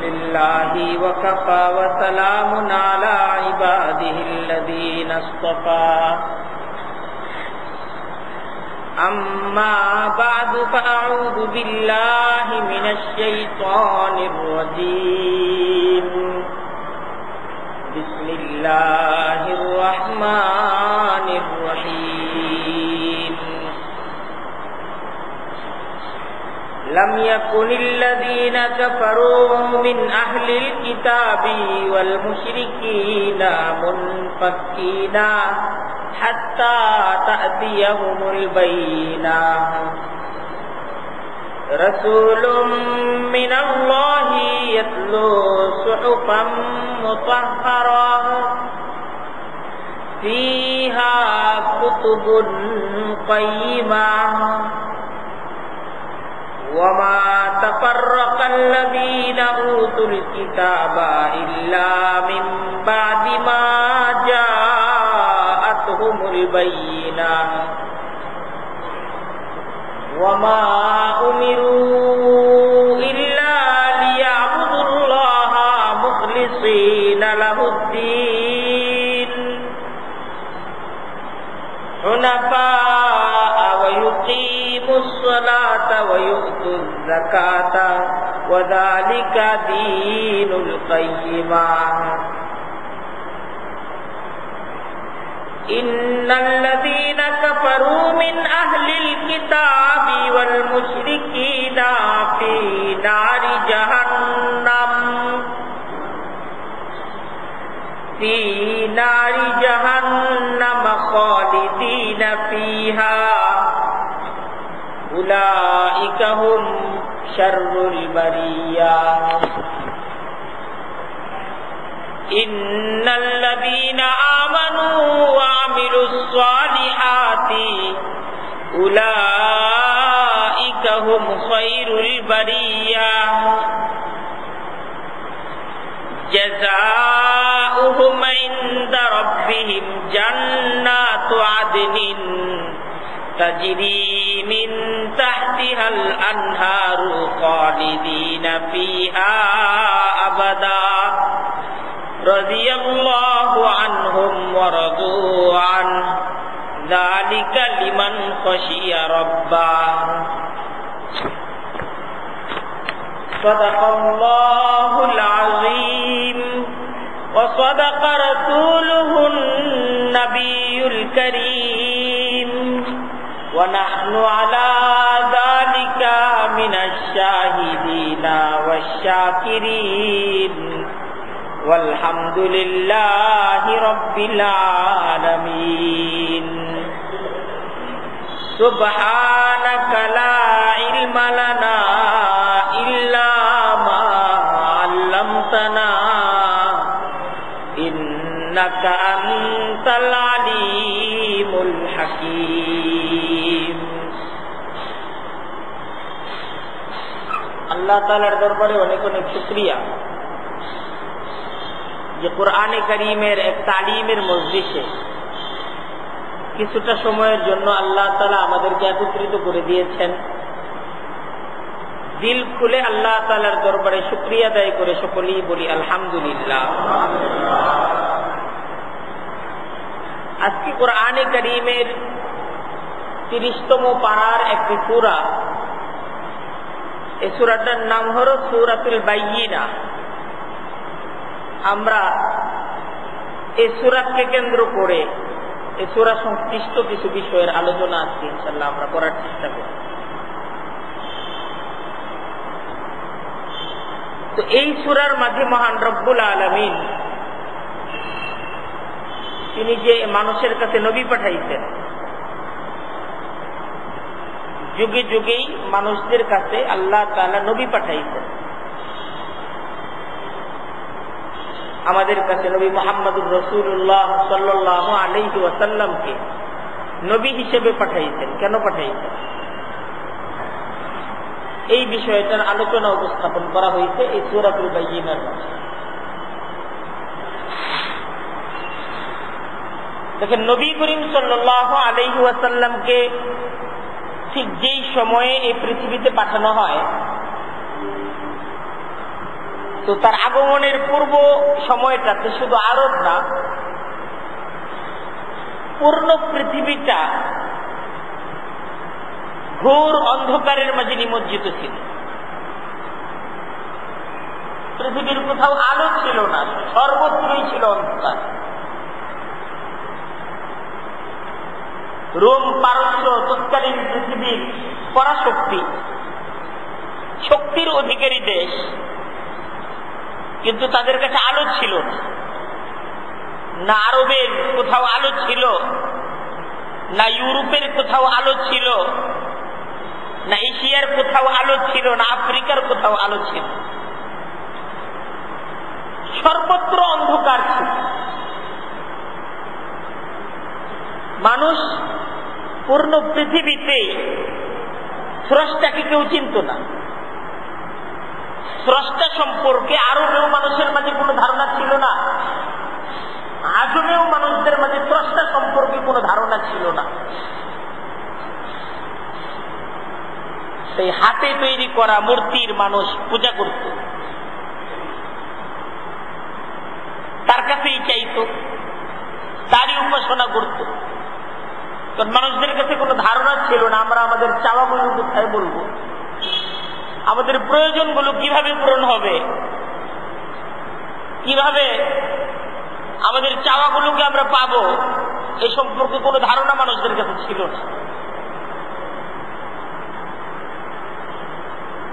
لله وكفى وسلام على عباده الذين اصطفى أما بعد فأعوذ بالله من الشيطان الرجيم بسم الله الرحمن الرحيم لم يكن الذين كفروا من أهل الكتاب والمشركين منفكين حتى تأتيهم البينة رسول من الله يتلو صحفا مطهرة فيها كتب قيمة وما تفرق الذين أوتوا الكتاب إلا من بعد ما جاءتهم البينة وما أمروا إلا ليعبدوا الله مخلصين له الدين حنفاء ويقيموا الصلاة ويؤتوا الزكاة وذلك دين القيمة إن الذين كفروا من أهل الكتاب والمشركين في نار جهنم خالدين فيها أولئك هم شر البرية إن الذين آمنوا وعملوا الصالحات أولئك هم خير البرية جزاؤهم عند ربهم جنات عدن تجري من تحتها الأنهار خالدين فيها أبدا رضي الله عنهم ورضوا عنه ذلك لمن خشي ربه صدق الله العظيم وصدق رسوله النبي الكريم ونحن على ذلك من الشاهدين والشاكرين والحمد لله رب العالمين سبحانك لا علم لنا إلا ما علمتنا إنك أنت العليم الحكيم আল্লাহ তাআলার দরবারে অনেক অনেক শুকরিয়া যে কোরআনে কারীমের এক তালিমের মজলিসে কিছুটা সময়ের জন্য আল্লাহ তাআলা আমাদেরকে একত্রিত করে দিয়েছেন। দিল খুলে আল্লাহ তাআলার দরবারে শুকরিয়া আদায় করে সকলেই বলি আলহামদুলিল্লাহ। আজকে কোরআনে কারীমের 30তম পারার একটি সূরা, এই সূরাটার নাম হলো সূরাতুল বাইয়িনা। আমরা এই সূরাকে কেন্দ্র করে এই সূরা সংশ্লিষ্ট কিছু বিষয়ের আলোচনা আজকে ইনশাআল্লাহ আমরা করার চেষ্টা করব। তো এই সূরার মাঝে মহান রব্বুল আলামিন তিনি যে মানুষের কাছে নবী পাঠাইছেন, যুগে যুগেই মানুষদের কাছে আল্লাহ তাআলা নবী পাঠাইছেন। আমাদের কাছে নবী মুহাম্মদুর রাসূলুল্লাহ সাল্লাল্লাহু আলাইহি ওয়াসাল্লামকে নবী হিসেবে পাঠাইছেন। কেন পাঠাইছেন এই বিষয়টার আলোচনা উপস্থাপন করা হয়েছে এই সূরাতুল বাইয়িনার মধ্যে। দেখেন, নবী করিম সাল্লাল্লাহু আলাইহি ওয়াসাল্লামকে ঠিক যেই সময়ে এই পৃথিবীতে পাঠানো হয়, তো তার আগমনের পূর্ব সময়টাতে শুধু আরব না, পূর্ণ পৃথিবীটা ঘোর অন্ধকারের মাঝে নিমজ্জিত ছিল। পৃথিবীর কোথাও আলো ছিল না, সর্বত্রই ছিল অন্ধকার। রোম, পারস্য তৎকালীন পৃথিবীর পরাশক্তি, শক্তির অধিকারী দেশ, কিন্তু তাদের কাছে আলো ছিল না। না আরবের কোথাও আলো ছিল, না ইউরোপের কোথাও আলো ছিল, না এশিয়ার কোথাও আলো ছিল, না আফ্রিকার কোথাও আলো ছিল। সর্বত্র অন্ধকার ছিল। মানুষ পূর্ণ পৃথিবীতে স্রষ্টাকে কেউ চিনত না। স্রষ্টা সম্পর্কে আরবেও মানুষের মাঝে কোনো ধারণা ছিল না, আজমেও মানুষদের মাঝে স্রষ্টা সম্পর্কে কোনো ধারণা ছিল না। সেই হাতে তৈরি করা মূর্তির মানুষ পূজা করত, তার কাছেই চাইত, তারই উপাসনা করত। কারণ মানুষদের কাছে কোনো ধারণা ছিল না আমরা আমাদের চাওয়াগুলো কোথায় বলবো, আমাদের প্রয়োজনগুলো কিভাবে পূরণ হবে, কিভাবে আমাদের চাওয়াগুলোকে আমরা পাবো, এই সম্পর্কে কোনো ধারণা মানুষদের কাছে ছিল না।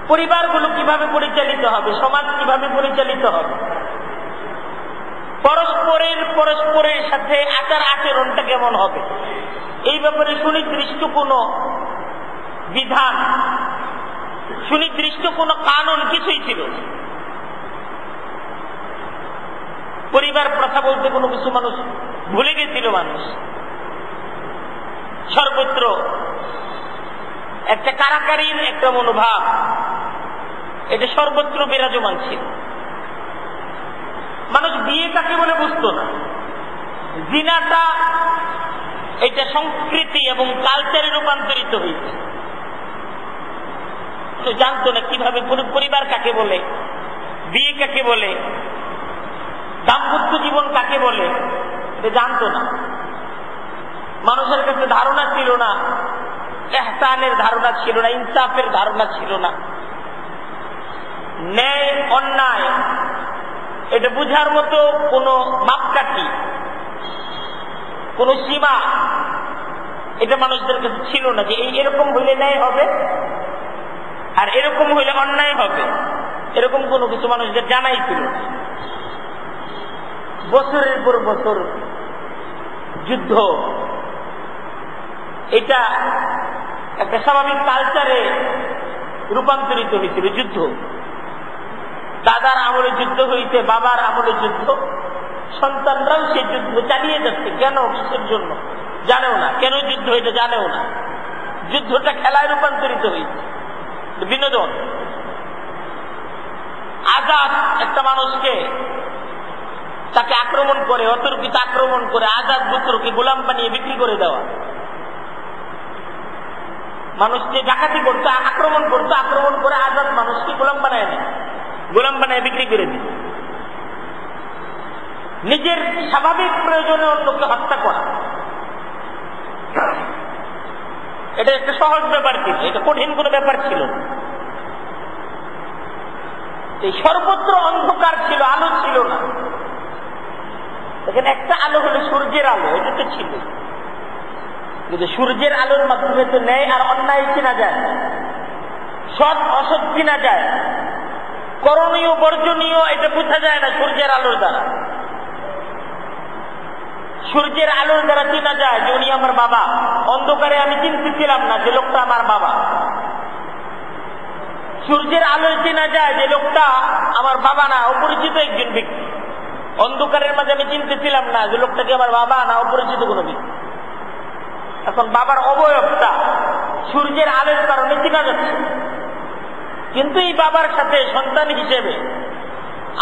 পরিবারগুলো কিভাবে পরিচালিত হবে, সমাজ কিভাবে পরিচালিত হবে, পরস্পরের সাথে আচার আচরণটা কেমন হবে, এই ব্যাপারে সুনির্দিষ্ট কোনো বিধান, সুনির্দিষ্ট কোনো কানুন কিছুই ছিল না। পরিবার প্রথা বলতে কোনো কিছু মানুষ ভুলে গেছিল। মানুষ সর্বত্র একটা কারাকারির একটা মনোভাব, এটা সর্বত্র বিরাজমান ছিল। মানুষ বিয়ে কাকে বলে বুঝতো না। জিনাটা এটা সংস্কৃতি এবং কালচারে রূপান্তরিত হয়েছে, তো জানতো না কিভাবে পরিবার কাকে বলে, বিয়ে কাকে বলে, দাম্পত্য জীবন কাকে বলে, এটা জানতো না। মানুষের কাছে ধারণা ছিল না, ইহসানের ধারণা ছিল না, ইনসাফের ধারণা ছিল না, ন্যায় অন্যায় এটা বুঝার মতো কোনো মাপকাঠি, কোন সীমা এটা মানুষদের কাছে ছিল না, যে এরকম হইলে ন্যায় হবে আর এরকম হইলে অন্যায় হবে, এরকম কোনো কিছু মানুষদের জানাই ছিল না। বছরের পর বছর যুদ্ধ, এটা একটা স্বাভাবিক কালচারে রূপান্তরিত হয়েছিল। যুদ্ধ দাদার আমলে যুদ্ধ হইতে, বাবার আমলে যুদ্ধ, সন্তানরাও সেই যুদ্ধ চালিয়ে যাচ্ছে। কেন, কিসের জন্য জানেও না, কেন যুদ্ধ এটা জানেও না। যুদ্ধটা খেলায় রূপান্তরিত হয়েছে, বিনোদন। আজাদ একটা মানুষকে তাকে আক্রমণ করে, অতর্কিত আক্রমণ করে আজাদ পুত্রকে গোলাম বানিয়ে বিক্রি করে দেওয়া। মানুষ যে ডাকাতি করতো, আক্রমণ করতো, আক্রমণ করে আজাদ মানুষকে গোলাম বানায় দেয়, গোলাম বানায় বিক্রি করে দিত। নিজের স্বাভাবিক প্রয়োজনে অন্যকে হত্যা করা, এটা একটা সহজ ব্যাপার ছিল, এটা কঠিন কোনো ব্যাপার ছিল না। এই সর্বত্র অন্ধকার ছিল, আলো ছিল না। এখানে একটা আলো হলো সূর্যের আলো, এটা তো ছিল, কিন্তু সূর্যের আলোর মাধ্যমে তো ন্যায় আর অন্যায় চেনা যায়, সৎ অসৎ চেনা যায়, করণীয় বর্জনীয় এটা বোঝা যায় না সূর্যের আলোর দ্বারা। সূর্যের আলোর দ্বারা চেনা যায় যে উনি আমার বাবা। অন্ধকারে আমি চিনতেছিলাম না যে লোকটা আমার বাবা। সূর্যের আলোয় চেনা যায় যে লোকটা আমার বাবা না, অপরিচিত একজন ব্যক্তি। অন্ধকারের মাঝে আমি চিনতেছিলাম না যে লোকটাকে আমার বাবা না, অপরিচিত কোনো ব্যক্তি। এখন বাবার অবয়বটা সূর্যের আলোর কারণে চেনা যাচ্ছে, কিন্তু এই বাবার সাথে সন্তান হিসেবে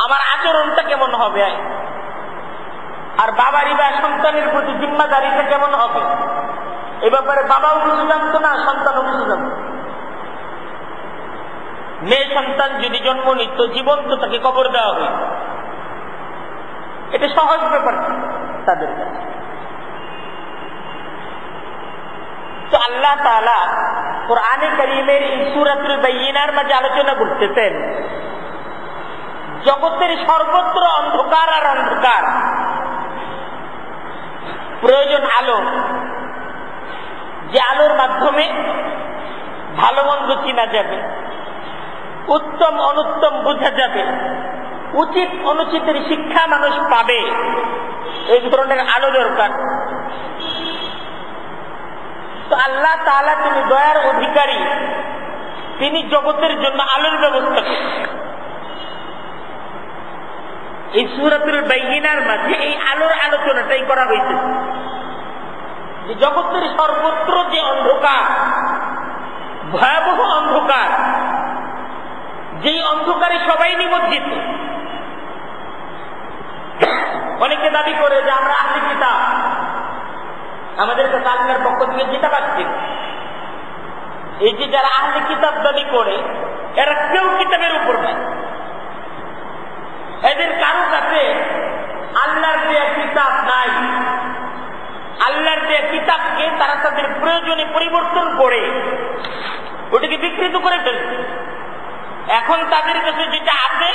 আমার আচরণটা কেমন হবে, আর বাবারই বা সন্তানের প্রতি জিম্মাদারিটা কেমন হবে, এ ব্যাপারে বাবাও কিছু জানতো না, সন্তানও কিছু জানত। মেয়ে সন্তান যদি জন্ম নিত জীবন্ত তাকে কবর দেওয়া হইত, এটা সহজ ব্যাপার তাদের কাছে। তো আল্লাহ তাআলা কোরআনে কারীমের এই সূরাতুল বাইয়িনার মাঝে আলোচনা করতেছেন জগতের সর্বত্র অন্ধকার আর অন্ধকার, প্রয়োজন আলো, যে আলোর মাধ্যমে ভালো মন্দ চিনা যাবে, উত্তম অনুত্তম বোঝা যাবে, উচিত অনুচিতের শিক্ষা মানুষ পাবে, এই ধরনের আলো দরকার। তো আল্লাহ তাআলা তিনি দয়ার অধিকারী, তিনি জগতের জন্য আলোর ব্যবস্থা করেছেন। এই সূরাতুল বাইয়িনার মাঝে এই আলোর আলোচনাটাই করা হয়েছে, যে জগতের সর্বত্র যে অন্ধকার, ভয়াবহ অন্ধকার, যেই অন্ধকারে সবাই নিমজ্জিত। অনেকে দাবি করে যে আমরা আহলে কিতাব, আমাদের কাছে আল্লাহর পক্ষ থেকে কিতাব আসছে। এই যে যারা আহলে কিতাব দাবি করে এরা কেউ কিতাবের উপর নাই, এদের কারো কাছে আল্লাহর দেয়া কিতাব নাই। আল্লাহর দেয়া কিতাবকে তারা তাদের প্রয়োজনে পরিবর্তন করে ওটাকে বিকৃত করে ফেলছে। এখন তাদের কাছে যেটা আছে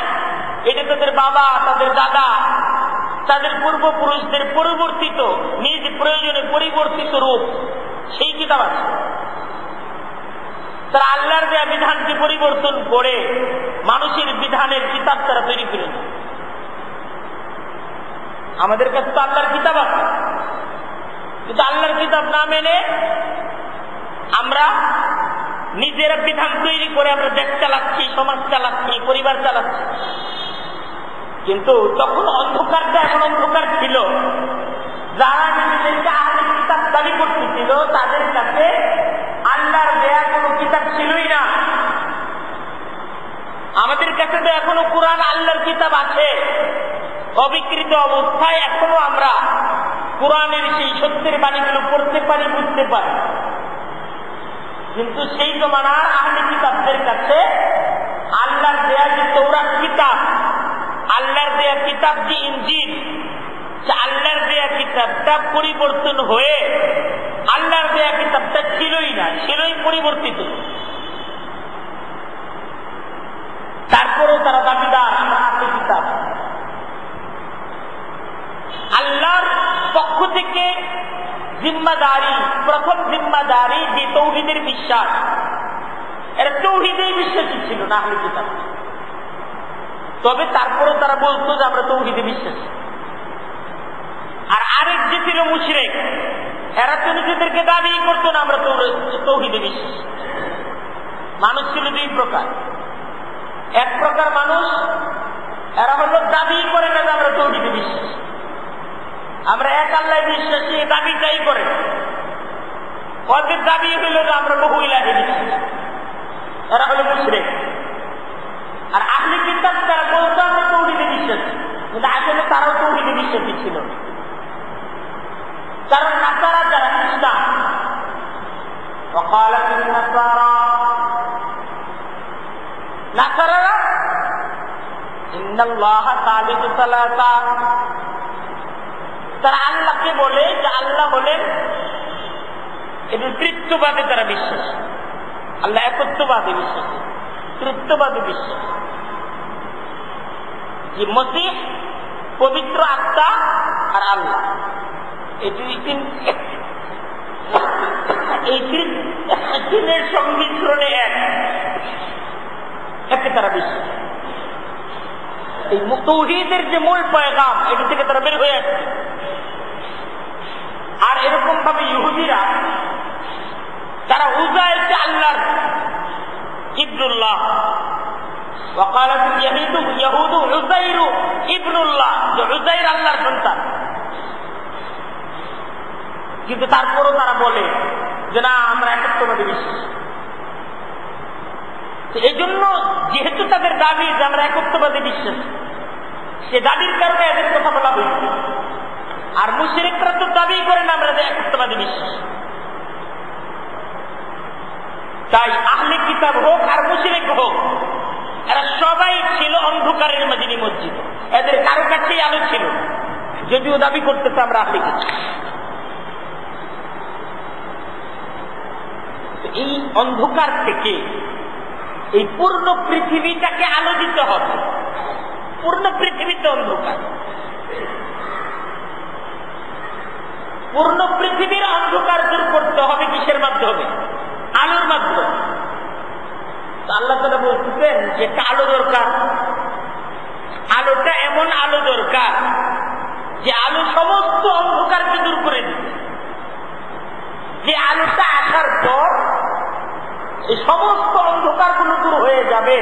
এটা তাদের বাবা, তাদের দাদা, তাদের পূর্বপুরুষদের পরিবর্তিত, নিজ প্রয়োজনে পরিবর্তিত রূপ, সেই কিতাব আছে। তারা আল্লাহর দেয়া বিধানকে পরিবর্তন করে মানুষের বিধানের কিতাব তারা তৈরি করে নেয়। আমাদের কাছে তো আল্লাহর কিতাব আছে, কিন্তু আল্লাহর কিতাব না মেনে আমরা নিজেরা বিধান তৈরি করে আমরা দেশ চালাচ্ছি, সমাজ চালাচ্ছি, পরিবার চালাচ্ছি। কিন্তু তখন অন্ধকারটা এমন অন্ধকার ছিল, যারা নিজেদেরকে আহলে কিতাব দাবি করতেছিল তাদের কাছে আল্লাহর দেয়া কোনো কিতাব ছিলই না। আমাদের কাছে তো এখনো কোরআন আল্লাহর কিতাব আছে, অবিকৃত অবস্থায় এখনো আমরা কোরআনের সেই সত্যের বাণীগুলো পড়তে পারি, বুঝতে পারি। কিন্তু সেই জমানার আহলে কিতাবদের কাছে আল্লাহর দেয়া যে তৌরাত কিতাব, আল্লাহর দেয়া কিতাব যে ইনজিল, আল্লাহর দেয়া কিতাবটা পরিবর্তন হয়ে আল্লাহর দেয়া কিতাবটা ছিলই না, ছিলই পরিবর্তিত। তারপরেও তারা দাবিদার আমরা আহলে কিতাব। আল্লাহর পক্ষ থেকে জিম্মাদারি, প্রথম জিম্মাদারি যে তৌহিদের বিশ্বাস, এরা তৌহিদেই বিশ্বাসী ছিল না আহলে কিতাব। তবে তারপরেও তারা বলতো যে আমরা তৌহিদে বিশ্বাসী। আর আরেক যে ছিল মুশরিক, এরা তো নিজেদেরকে দাবি করতো না আমরা তৌহিদে বিশ্বাসী। মানুষ ছিল দুই প্রকার। এক প্রকার মানুষ, এরা হলো দাবি করে না যে আমরা তৌহিদে বিশ্বাসী, আমরা এক আল্লাহ বিশ্বাসী, দাবিটাই করে। ওদের দাবি হইল যে আমরা বহু ইলাহে বিশ্বাসী, এরা হলো মুশরিক। আর আহলে কিতাব তারা বলতো আমরা তৌহিদে বিশ্বাসী, কিন্তু আসলে তারাও তৌহিদে বিশ্বাসী ছিল। কারণ নাসারা যারা খ্রিস্টান, নাসারারা ইন্নাল্লাহা সালিসু সালাসা, তারা আল্লাহকে বলে যে আল্লাহ হলেন, এদের তৃতীয়বাদে তারা বিশ্বাস। আল্লাহ একত্ববাদী বিশ্বাস, তৃতীয়বাদী বিশ্বাস। যে মসিহ পবিত্র আত্মা আর আল্লাহ, এই তিনের সংমিশ্রণে একে তারা বিশ্বাস। এই তাওহীদের যে মূল পয়গাম, এটি থেকে তারা বের হয়ে আসছে। আর এরকম ভাবে ইহুদিরা, তারা উযাইরকে আল্লাহর ইবনুল্লাহ, وقالت اليهود عزير ابن الله, যে উযাইর আল্লাহর সন্তান। কিন্তু তারপরও তারা বলে যে না আমরা একত্ববাদী বিশ্বাস। এই জন্য যেহেতু তাদের দাবি যে আমরা একত্ববাদী বিশ্বাস, সে দাবির কারণে এদের কথা বলা হয়েছে। আর মুশরিকরা তো দাবি করে না আমরা যে একত্ববাদী বিশ্বাস, তাই আহলে কিতাব হোক আর মুশরিক হোক, এরা সবাই ছিল অন্ধকারের মাঝে নিমজ্জিত। এদের কারো কাছেই আলো ছিল, যদিও দাবি করতেছে আমরা আহলে কিতাব। এই অন্ধকার থেকে এই পূর্ণ পৃথিবীটাকে আলো দিতে হবে। পূর্ণ পৃথিবীতে অন্ধকার, পূর্ণ পৃথিবীর অন্ধকার দূর করতে হবে কিসের মাধ্যমে? আলোর মাধ্যমে। আল্লাহ তাআলা বলতেছেন যে একটা আলো দরকার। আলোটা এমন আলো দরকার যে আলো সমস্ত অন্ধকারকে দূর করে দিবে। যে আলোটা আসার পর এই সমস্ত অন্ধকারগুলো দূর হয়ে যাবে,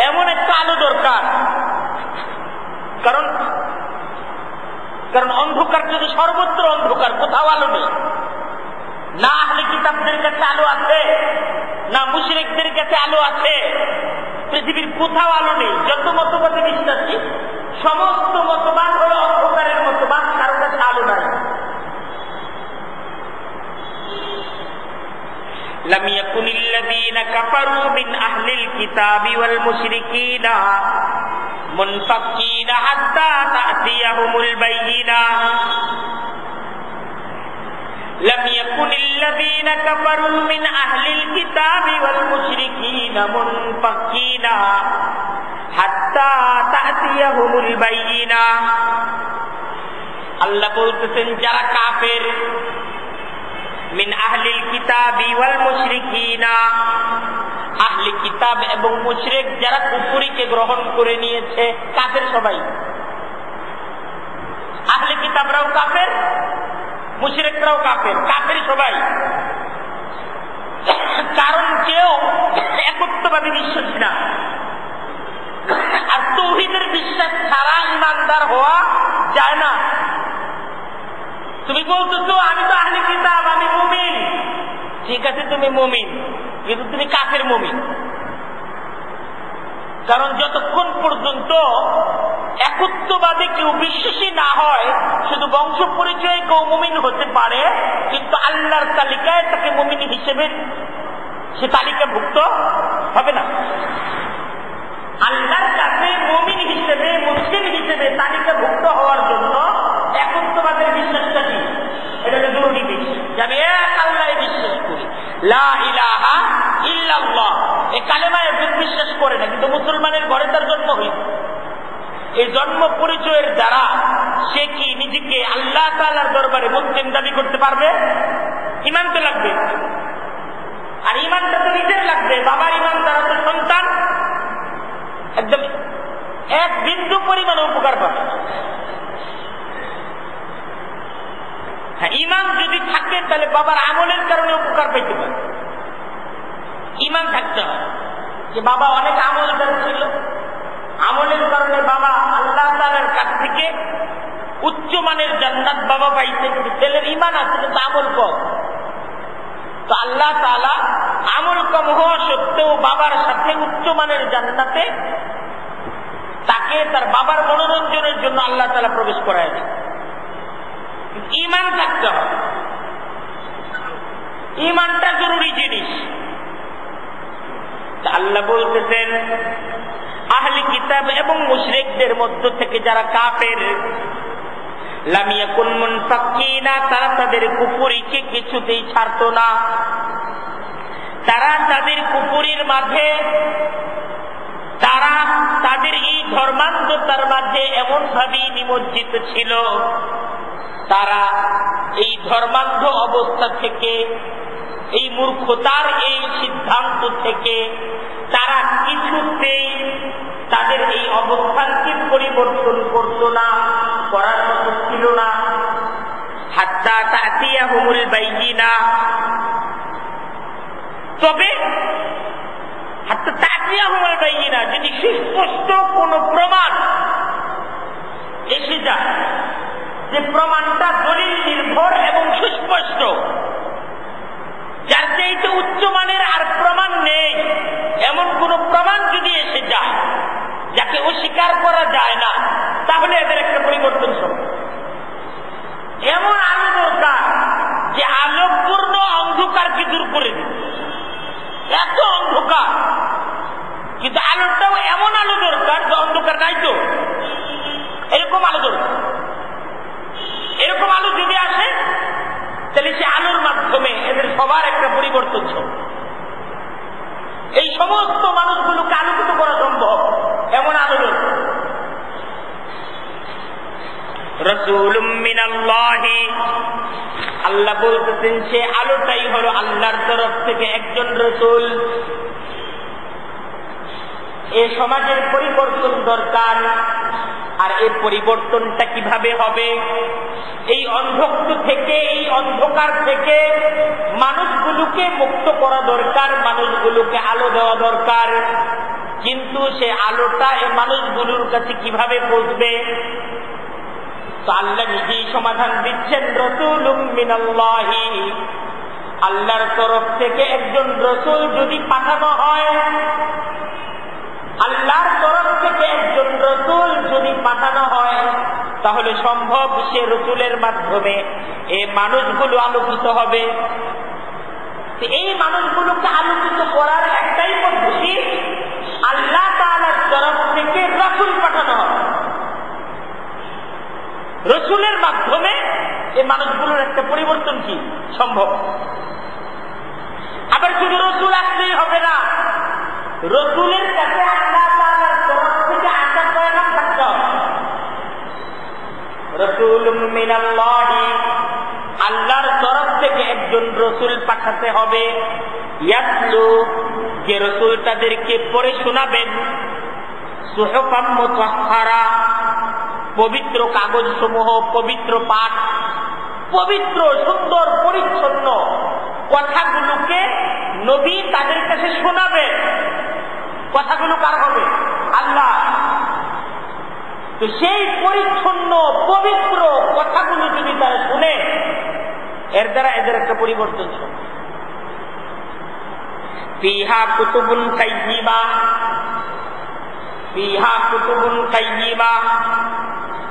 এমন একটা আলো দরকার। কারণ অন্ধকার যদি সর্বত্র অন্ধকার, কোথাও আলো নেই। না আহলে কিতাবদের কাছে আলো আছে, না মুশরিকদের কাছে আলো আছে, পৃথিবীর কোথাও আলো নেই। যত মতবাদে বিশ্বাসী সমস্ত মতবাদ হলো অন্ধকারের মতবাদ, কারো কাছে আলো নাই। لم يكن الذين كفروا من أهل الكتاب والمشركين منفكين حتى تأتيهم البينة لم يكن الذين كفروا من أهل الكتاب والمشركين منفكين حتى تأتيهم البينة আল্লাহ বলতেছেন যারা কাফের মিন আহলিল কিতাবি ওয়াল মুশরিকিনা, আহলি কিতাব এবং মুশরিক যারা কুফরিকে গ্রহণ করে নিয়েছে, কাফের সবাই। আহলি কিতাবরাও কাফের, মুশরিকরাও কাফের, কাফের সবাই। কারণ কেউ একত্ববাদী বিশ্বাসী না। আর তাওহীদের বিশ্বাস ছাড়া ঈমানদার হওয়া যায় না। তুমি বলতেছো আমি তো আহলে কিতাব, আমি মুমিন। ঠিক আছে, তুমি মুমিন, কিন্তু তুমি কাফের মুমিন। কারণ যতক্ষণ পর্যন্ত একত্ববাদী কেউ বিশ্বাসী না হয়, শুধু বংশ পরিচয়ে কেউ মুমিন হতে পারে, কিন্তু আল্লাহর তালিকায় তাকে মুমিন হিসেবে সে তালিকাভুক্ত হবে না। আল্লাহর কাছে মুমিন হিসেবে, মুসলিম হিসেবে তালিকাভুক্ত হওয়ার জন্য একত্ববাদের বিশ্বাসটা কি? এটা হলো জরুরি বিশ্বাস, যে আমি এক আল্লাহয় বিশ্বাস করি, লা ইলাহা ইল্লাল্লাহ। এই কালেমায় বিশ্বাস করে না, কিন্তু মুসলমানের ঘরে তার জন্ম হয়েছে। এই জন্ম পরিচয়ের দ্বারা সে কি নিজেকে আল্লাহ তাআলার দরবারে মুসলিম দাবি করতে পারবে? ঈমান তো লাগবে, আর ঈমানটা তো নিজের লাগবে। বাবার ঈমান দ্বারা তো সন্তান একদম এক বিন্দু পরিমাণ উপকার পাবে। ঈমান যদি থাকে তাহলে বাবার আমলের কারণে উপকার পেতে পারে। ঈমান থাকতে হয় যে বাবা অনেক আমলদার ছিল, আমলের কারণে বাবা আল্লাহ তাআলার কাছ থেকে উচ্চমানের জান্নাত বাবা পাইছে। ছেলের ঈমান আছে কিন্তু আমল কম, তো আল্লাহ তাআলা আমল কম হওয়া সত্ত্বেও বাবার সাথে উচ্চমানের জান্নাতে তাকে তার বাবার মনোরঞ্জনের জন্য আল্লাহ তাআলা প্রবেশ করায় দেয়। ঈমান থাকতে হবে, ঈমানটা জরুরি জিনিস। আল্লাহ বলতেছেন আহলি কিতাব এবং মুশরিকদের মধ্য থেকে যারা কাফের, লাম ইয়াকুন মুনফাক্কিনা, তারা তাদের কুফরিকে কিছুতেই ছাড়তো না। তারা তাদের কুফরির মাঝে, তারা তাদের এই ধর্মান্ধতার মাঝে এমন ভাবেই নিমজ্জিত ছিল, তারা এই ধর্মান্ধ অবস্থা থেকে, এই মূর্খতার এই সিদ্ধান্ত থেকে তারা কিছুতেই তাদের এই অবস্থানকে পরিবর্তন করত না, করার মতো ছিল না। হাত্তা তাতিয়াহুমুল বাইয়িনা, তবে হাত্তা তাতিয়াহুমুল বাইয়িনা, যদি সুস্পষ্ট কোন প্রমাণ এসে যায়, যে প্রমাণটা দলিল নির্ভর এবং সুস্পষ্ট, যার চাইতে উচ্চমানের আর প্রমাণ নেই, এমন কোন প্রমাণ যদি এসে যায় যাকে অস্বীকার করা যায় না, তাহলে এদের একটা পরিবর্তন সম্ভব। এমন আলো দরকার যে আলোকপূর্ণ অন্ধকারকে দূর করে দিবে। এত অন্ধকার, কিন্তু আলোটাও এমন আলো দরকার যে অন্ধকার নাই তো, এরকম আলো দরকার। এরকম আলো যদি আসে তাহলে সে আলোর মাধ্যমে এদের সবার একটা পরিবর্তন হবে। এই সমস্ত মানুষগুলোকে আলোকিত করা সম্ভব এমন আলো দরকার। রাসূলুম মিনাল্লাহি, আল্লাহ বলতেছেন সে আলোটাই হলো আল্লাহর তরফ থেকে একজন রাসূল। এই সমাজের পরিবর্তন দরকার। আর এই পরিবর্তনটা কিভাবে হবে? এই অন্ধত্ব থেকে, এই অন্ধকার থেকে মানুষগুলোকে মুক্ত করা দরকার, মানুষগুলোকে আলো দেওয়া দরকার। কিন্তু সে আলোটা এই মানুষগুলোর কাছে কিভাবে পৌঁছবে? তো আল্লাহ নিজেই সমাধান দিচ্ছেন, রাসূলুম মিনাল্লাহি, আল্লাহর তরফ থেকে একজন রাসূল যদি পাঠানো হয়, আল্লাহর তরফ থেকে একজন রাসূল যদি পাঠানো হয়, তাহলে সম্ভব সে রাসূলের মাধ্যমে এই মানুষগুলো আলোকিত হবে। এই মানুষগুলোকে আলোকিত করার একটাই পদ্ধতি, আল্লাহ তাআলার তরফ থেকে রাসূল পাঠানো হবে। রাসূলের মাধ্যমে এই মানুষগুলোর একটা পরিবর্তন কি সম্ভব। আবার শুধু রাসূল আসলেই হবে না, রাসূলের কাছে আল্লাহ তাআলার তরফ থেকে আসা পয়গাম থাকতে হবে। রাসূলুম মিনাল্লাহি, আল্লাহর তরফ থেকে একজন রাসূল পাঠাতে হবে। ইয়াতলু, যে রাসূল তাদেরকে পড়ে শোনাবেন, সুহুফাম মুতাহহারা, পবিত্র কাগজ সমূহ, পবিত্র পাঠ, পবিত্র সুন্দর পরিচ্ছন্ন কথাগুলোকে নবী তাদের কাছে শোনাবে। কথাগুলো কার হবে? আল্লাহ। তো সেই পরিচ্ছন্ন পবিত্র কথাগুলো যদি তারা শুনে, এর দ্বারা এদের একটা পরিবর্তন হবে। ফিহা কুতুবুন কাইয়্যিমা, ফিহা কুতুবুন কাইয়্যিমা,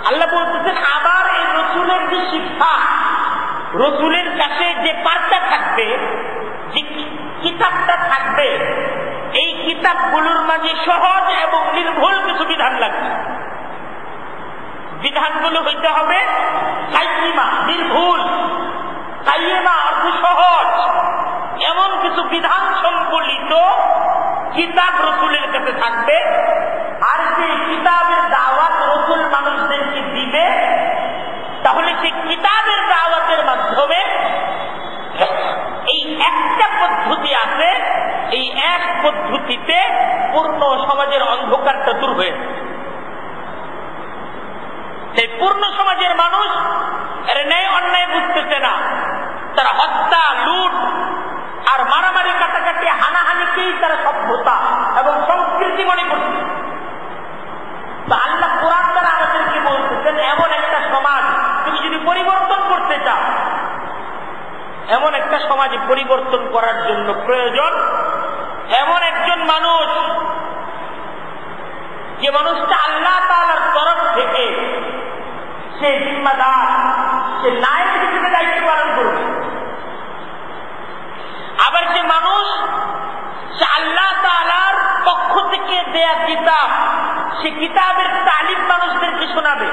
আল্লাহ বলতেছেন আবার এই রাসূলের যে শিক্ষা, রাসূলের কাছে যে পাঠটা থাকবে, যে কিতাবটা থাকবে, এই কিতাবগুলোর মাঝে সহজ এবং নির্ভুল কিছু বিধান লাগবে। বিধানগুলো হইতে হবে কাইয়্যিমা, নির্ভুল। কাইয়্যিমা অর্থ সহজ। এমন কিছু বিধান সম্বলিত কিতাব রাসূলের কাছে থাকবে। আর সেই কিতাবের দাওয়াত রাসূল মানুষদেরকে দিবে, তাহলে সেই কিতাবের দাওয়াতের মাধ্যমে এই একটা পদ্ধতি আছে, এই এক পদ্ধতিতে পূর্ণ সমাজের অন্ধকারটা দূর হয়ে যায়। সেই পূর্ণ সমাজের মানুষ এর ন্যায় অন্যায় বুঝতেছে না, তারা হত্যা, লুট আর মারামারি, কাটাকাটি, হানাহানিকেই তারা সভ্যতা এবং সংস্কৃতি মনে করছে। তো আল্লাহ কোরআন দ্বারা আমাদেরকে বলতেছেন, এমন একটা সমাজ তুমি যদি পরিবর্তন করতে চাও, এমন একটা সমাজ পরিবর্তন করার জন্য প্রয়োজন এমন একজন মানুষ, যে মানুষটা আল্লাহ তাআলার তরফ থেকে সে জিম্মাদার, সে নায়েব হিসেবে দায়িত্ব পালন করবে। আবার যে মানুষ সে আল্লাহ তাআলার পক্ষ থেকে দেয়া কিতাব, সে কিতাবের তালিম মানুষদেরকে শোনাবে।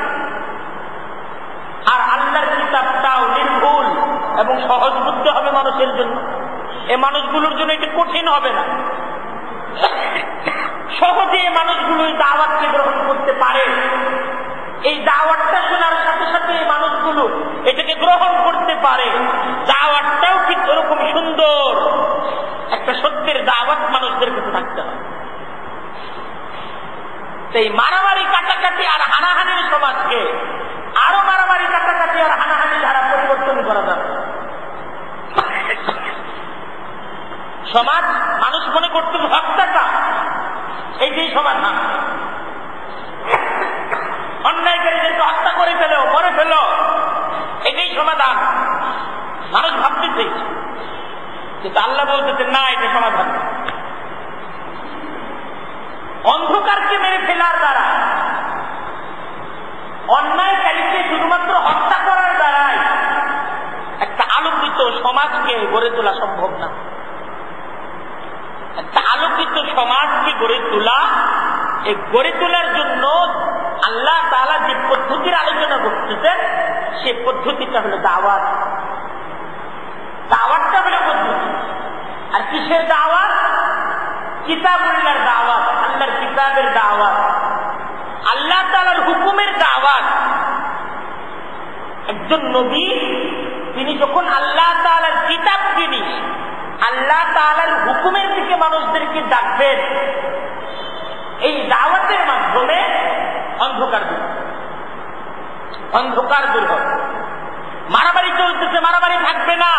আর আল্লাহর কিতাবটাও নির্ভুল এবং সহজ বুঝতে হবে মানুষের জন্য। এই মানুষগুলোর জন্য এটা কঠিন হবে না, সহজে মানুষগুলো এই দাওয়াতকে গ্রহণ করতে পারে। এই দাওয়াতটা শোনার সাথে সাথে এই মানুষগুলো এটাকে গ্রহণ করতে পারে। দাওয়াতটাও ঠিক ওরকম সুন্দর একটা সত্যের দাওয়াত মানুষদের কাছে থাকতে হবে। সেই মারামারি, কাটাকাটি আর হানাহানির সমাজকে আরো মারামারি, কাটাকাটি আর হানাহানি দ্বারা পরিবর্তন করা যাবে। সমাজ মানুষ মনে করতে হত্যাটা এইটাই সমাধান। অন্যায়কারীদেরকে হত্যা করে ফেলো, মরে ফেলো, এটাই সমাধান মানুষ ভাবতেছে। কিন্তু আল্লাহ বলতেছেন না, এটা সমাধান। অন্ধকারকে মেরে ফেলার দ্বারা, অন্যায়কারীকে শুধুমাত্র হত্যা করার দ্বারাই একটা আলোকিত সমাজকে গড়ে তোলা সম্ভব না। সমাজকে গড়ে তোলা, এই গড়ে তোলার জন্য আল্লাহ তাআলা যে পদ্ধতির আলোচনা করতেছেন সে পদ্ধতিটা হলো দাওয়াত। দাওয়াতটা হলো পদ্ধতি। আর কিসের দাওয়াত? কিতাবুল্লাহর দাওয়াত, আল্লাহর কিতাবের দাওয়াত, আল্লাহ তাআলার হুকুমের দাওয়াত। একজন নবী তিনি যখন আল্লাহ তাআলার কিতাবকে নিয়ে আল্লাহ তাআলার হুকুমের দিকে মানুষদেরকে ডাকবেন, এই দাওয়াতের মাধ্যমে অন্ধকার দূর, অন্ধকার দূর হবে। মারামারি চলতেছে, মারামারি থাকবে না।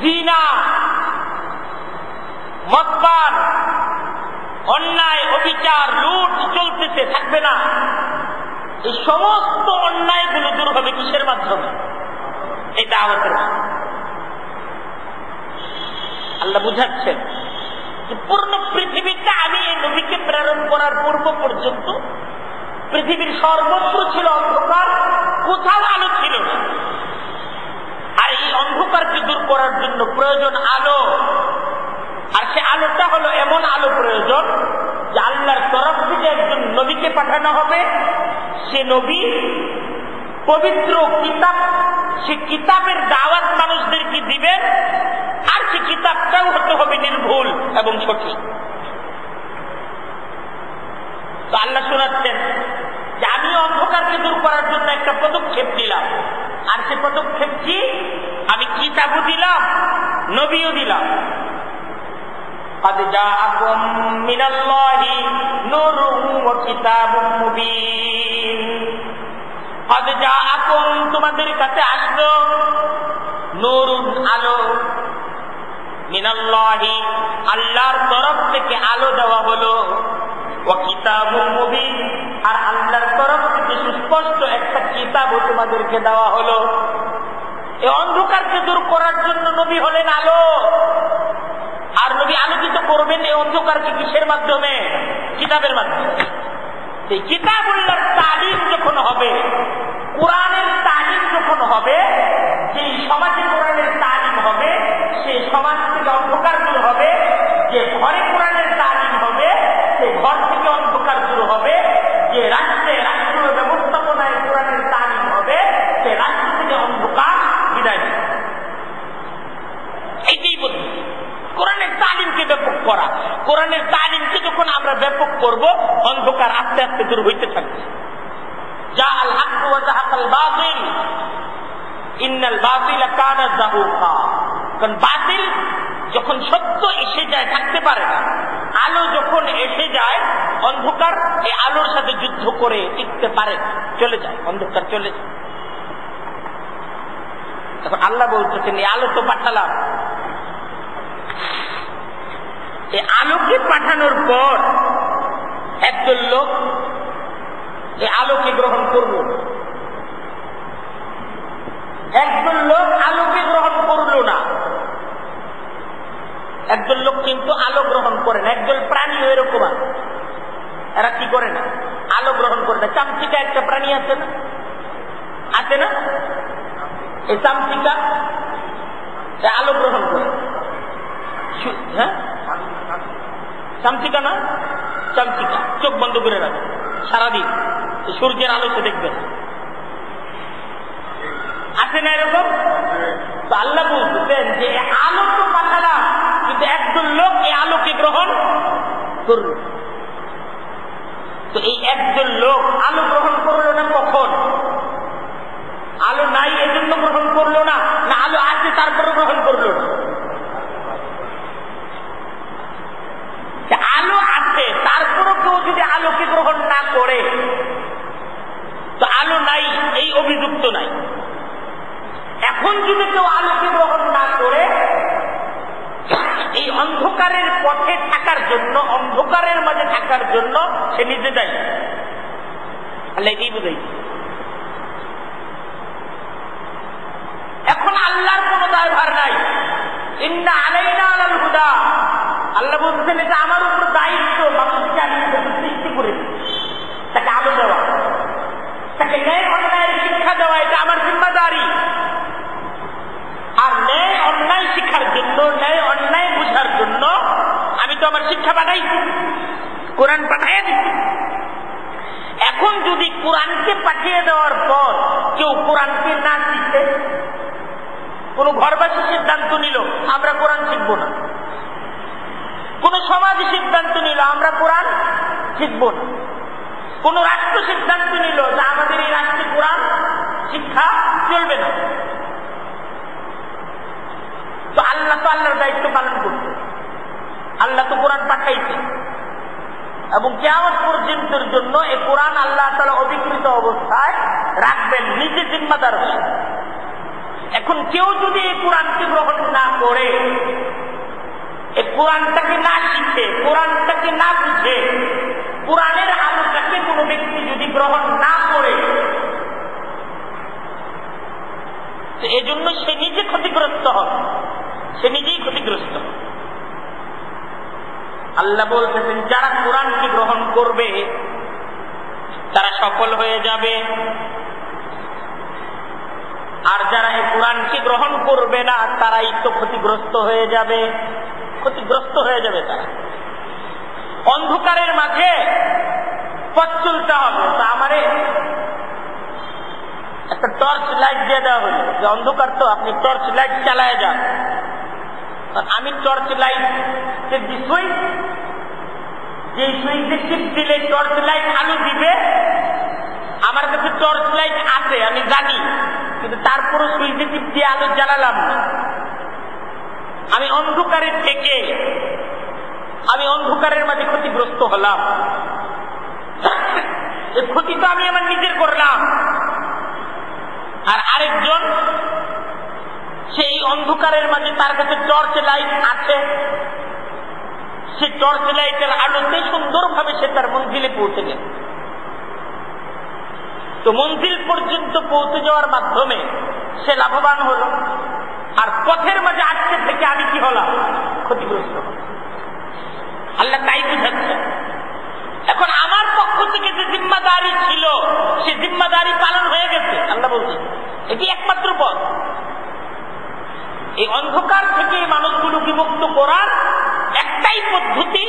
জিনা, মদপান, অন্যায়, অবিচার, লুট চলতেছে, থাকবে না। এই সমস্ত অন্যায়গুলো দূর হবে কিসের মাধ্যমে? এই দাওয়াতের মাধ্যমে। আল্লাহ বুঝাচ্ছেন যে পূর্ণ পৃথিবীতে আমি এই নবীকে প্রেরণ করার পূর্ব পর্যন্ত পৃথিবীর সর্বত্র ছিল অন্ধকার, কোথাও আলো ছিল না। আর এই অন্ধকারকে দূর করার জন্য প্রয়োজন আলো। আর সে আলোটা হলো এমন আলো প্রয়োজন যে আল্লাহর তরফ থেকে একজন নবীকে পাঠানো হবে। সে নবী পবিত্র কিতাব, সে কিতাবের দাওয়াত মানুষদেরকে দিবেন। আর সে কিতাবটাও হতে হবে নির্ভুল এবং সঠিক। তো আল্লাহ শোনাচ্ছেন যে আমি অন্ধকারকে দূর করার জন্য একটা পদক্ষেপ দিলাম। আর সে পদক্ষেপ কি? আমি কিতাবও দিলাম, নবীও দিলাম। قد جاءكم من الله نور وكتاب مبين। قد جاءكم তোমাদের কাছে আসলো নূরুন আলো, মিনাল্লাহি আল্লাহর তরফ থেকে আলো দেওয়া হলো, ওয়া কিতাবুম মুবিন আর আল্লাহর তরফ থেকে সুস্পষ্ট একটা কিতাবও তোমাদেরকে দেওয়া হলো। এই অন্ধকারকে দূর করার জন্য নবী হলেন আলো। আর নবী আলোকিত করবেন এই অন্ধকারকে কিসের মাধ্যমে? কিতাবের মাধ্যমে। এই কিতাবুল্লাহর তালিম যখন হবে, কোরআনের তালিম যখন হবে, যে সমাজে কোরআনের তালিম হবে, সেই সমাজ থেকে অন্ধকার দূর হবে। যে ঘরে কোরআনের তালিম হবে, সেই ঘর থেকে অন্ধকার দূর হবে। যে রাষ্ট্রে রাষ্ট্রীয় ব্যবস্থাপনায় কোরআনের তালিম হবে, সেই রাষ্ট্র থেকে অন্ধকার বিদায় হবে। এইটাই পদ্ধতি, কোরআনের তালিমকে ব্যাপক করা। কোরআনের তালিমকে যখন আমরা ব্যাপক করব, অন্ধকার আস্তে আস্তে দূর হইতে থাকবে। জাআল হক ওয়া যাহাকাল বাতিল ইন্নাল বাতিলা কানা যাহুকা। কারণ বাতিল যখন সত্য এসে যায় থাকতে পারে না। আলো যখন এসে যায়, অন্ধকার এই আলোর সাথে যুদ্ধ করে টিকতে পারে, চলে যায়, অন্ধকার চলে যায়। তখন আল্লাহ বলতেছেন এই আলো তো পাঠালাম। এই আলোকে পাঠানোর পর একজন লোক এই আলোকে গ্রহণ করল। একজন লোক আলোকে গ্রহণ করল না। একজন লোক কিন্তু আলো গ্রহণ করে না। একজন প্রাণী এরকম আছে, এরা কি করে না? আলো গ্রহণ করে না। চামচিকা একটা প্রাণী আছে না? আছে না? এই চামচিকা আলো গ্রহণ করে। হ্যাঁ, চামচিকা না? চামচিকা চোখ বন্ধ করে রাখে সারাদিন, সূর্যের আলোতে দেখবেন। আছে না এরকম? তো আল্লাহ বলতেছেন যে আলো তো পাঠালাম, কিন্তু একজন লোক এই আলোকে গ্রহণ করল। তো এই একজন লোক আলো গ্রহণ করলো না কখন? আলো নাই এজন্য গ্রহণ করলো না, না আলো আছে তারপরে গ্রহণ করলো না? আলো আছে তারপরও কেউ যদি আলোকে গ্রহণ না করে, তো আলো নাই এই অভিযুক্ত নাই। এখন যদি কেউ আলোকে গ্রহণ না করে, এই অন্ধকারের পথে থাকার জন্য, অন্ধকারের মাঝে থাকার জন্য সে নিজে যায়। আল্লাহ এই বুঝাই। এখন আল্লাহর কোন দায়ভার নাই। ইন্না আলাইনা আলাল হুদা, আল্লাহ বলছেন এটা আমার উপর দায়িত্ব। মানুষকে আমি সৃষ্টি করেছি, তাকে আলো দেওয়া, তাকে ন্যায় অন্যায়ের শিক্ষা দেওয়া, এটা আমার জিম্মাদারি। আর ন্যায় অন্যায় শিক্ষার জন্য, ন্যায় অন্যায় বুঝার জন্য কোরআন পাঠিয়ে দিচ্ছে। এখন যদি কোরআনকে পাঠিয়ে দেওয়ার পর কেউ কোরআনকে না শিখে, কোন ঘরবাসী সিদ্ধান্ত নিল আমরা কোরআন শিখবো না, কোন সমাজ সিদ্ধান্ত নিল আমরা কোরআন শিখবো না, কোন রাষ্ট্র সিদ্ধান্ত নিল যে আমাদের এই রাষ্ট্রে কোরআন শিক্ষা চলবে না, তো আল্লাহ তো আল্লাহর দায়িত্ব পালন করছে। আল্লাহ তো কোরআন পাঠাইছে এবং কিয়ামত পর্যন্তের জন্য এই কোরআন আল্লাহ তাআলা অবিকৃত অবস্থায় রাখবেন, নিজে জিম্মাদার হয়ে। এখন কেউ যদি এই কোরআনকে গ্রহণ না করে, এই কোরআনটাকে না শিখে, কোরআনটাকে না বুঝে, কোরআনের আলোটাকে কোনো ব্যক্তি যদি গ্রহণ না করে, এই জন্য সে নিজে ক্ষতিগ্রস্ত হবে, সে নিজেই ক্ষতিগ্রস্ত হবে। আল্লাহ বলতেছেন যারা কোরআনকে গ্রহণ করবে তারা সফল হয়ে যাবে, আর যারা এই কোরআনকে গ্রহণ করবে না তারাই তো ক্ষতিগ্রস্ত হয়ে যাবে, ক্ষতিগ্রস্ত হয়ে যাবে তারা। অন্ধকারের মাঝে পথ চলতে হবে, তা আমারে একটা টর্চ লাইট দিয়ে দেওয়া হলো যে অন্ধকার তো আপনি টর্চ লাইট চালায় যান। আমি টর্চ লাইট যে সুইচ, যে সুইচে টিপ দিলে টর্চ লাইট আলো দিবে, আমার কাছে টর্চ লাইট আছে আমি জানি, কিন্তু তারপরও সুইচে টিপ দিয়ে আলো জ্বালালাম না। আমি অন্ধকারের থেকে আমি অন্ধকারের মাঝে ক্ষতিগ্রস্ত হলাম। এই ক্ষতি তো আমি আমার নিজের করলাম, আর আরেকজন সেই অন্ধকারের মাঝে তার কাছে টর্চ লাইট আছে, সে টর্চ লাইটের আলোতে সুন্দরভাবে সে তার মঞ্জিলে পৌঁছে গেল। তো মঞ্জিল পর্যন্ত পৌঁছে যাওয়ার মাধ্যমে সে লাভবান হলো, আর পথের মাঝে আটকে থেকে আমি কি হলাম? ক্ষতিগ্রস্ত হলাম। আল্লাহ তাই বুঝাচ্ছে। এখন আমার পক্ষ থেকে যে জিম্মাদারি ছিল সে জিম্মাদারি পালন হয়ে গেছে। আল্লাহ বলছে এটি একমাত্র পথ। এই অন্ধকার থেকে মানুষগুলোকে মুক্ত করার একটাই পদ্ধতি,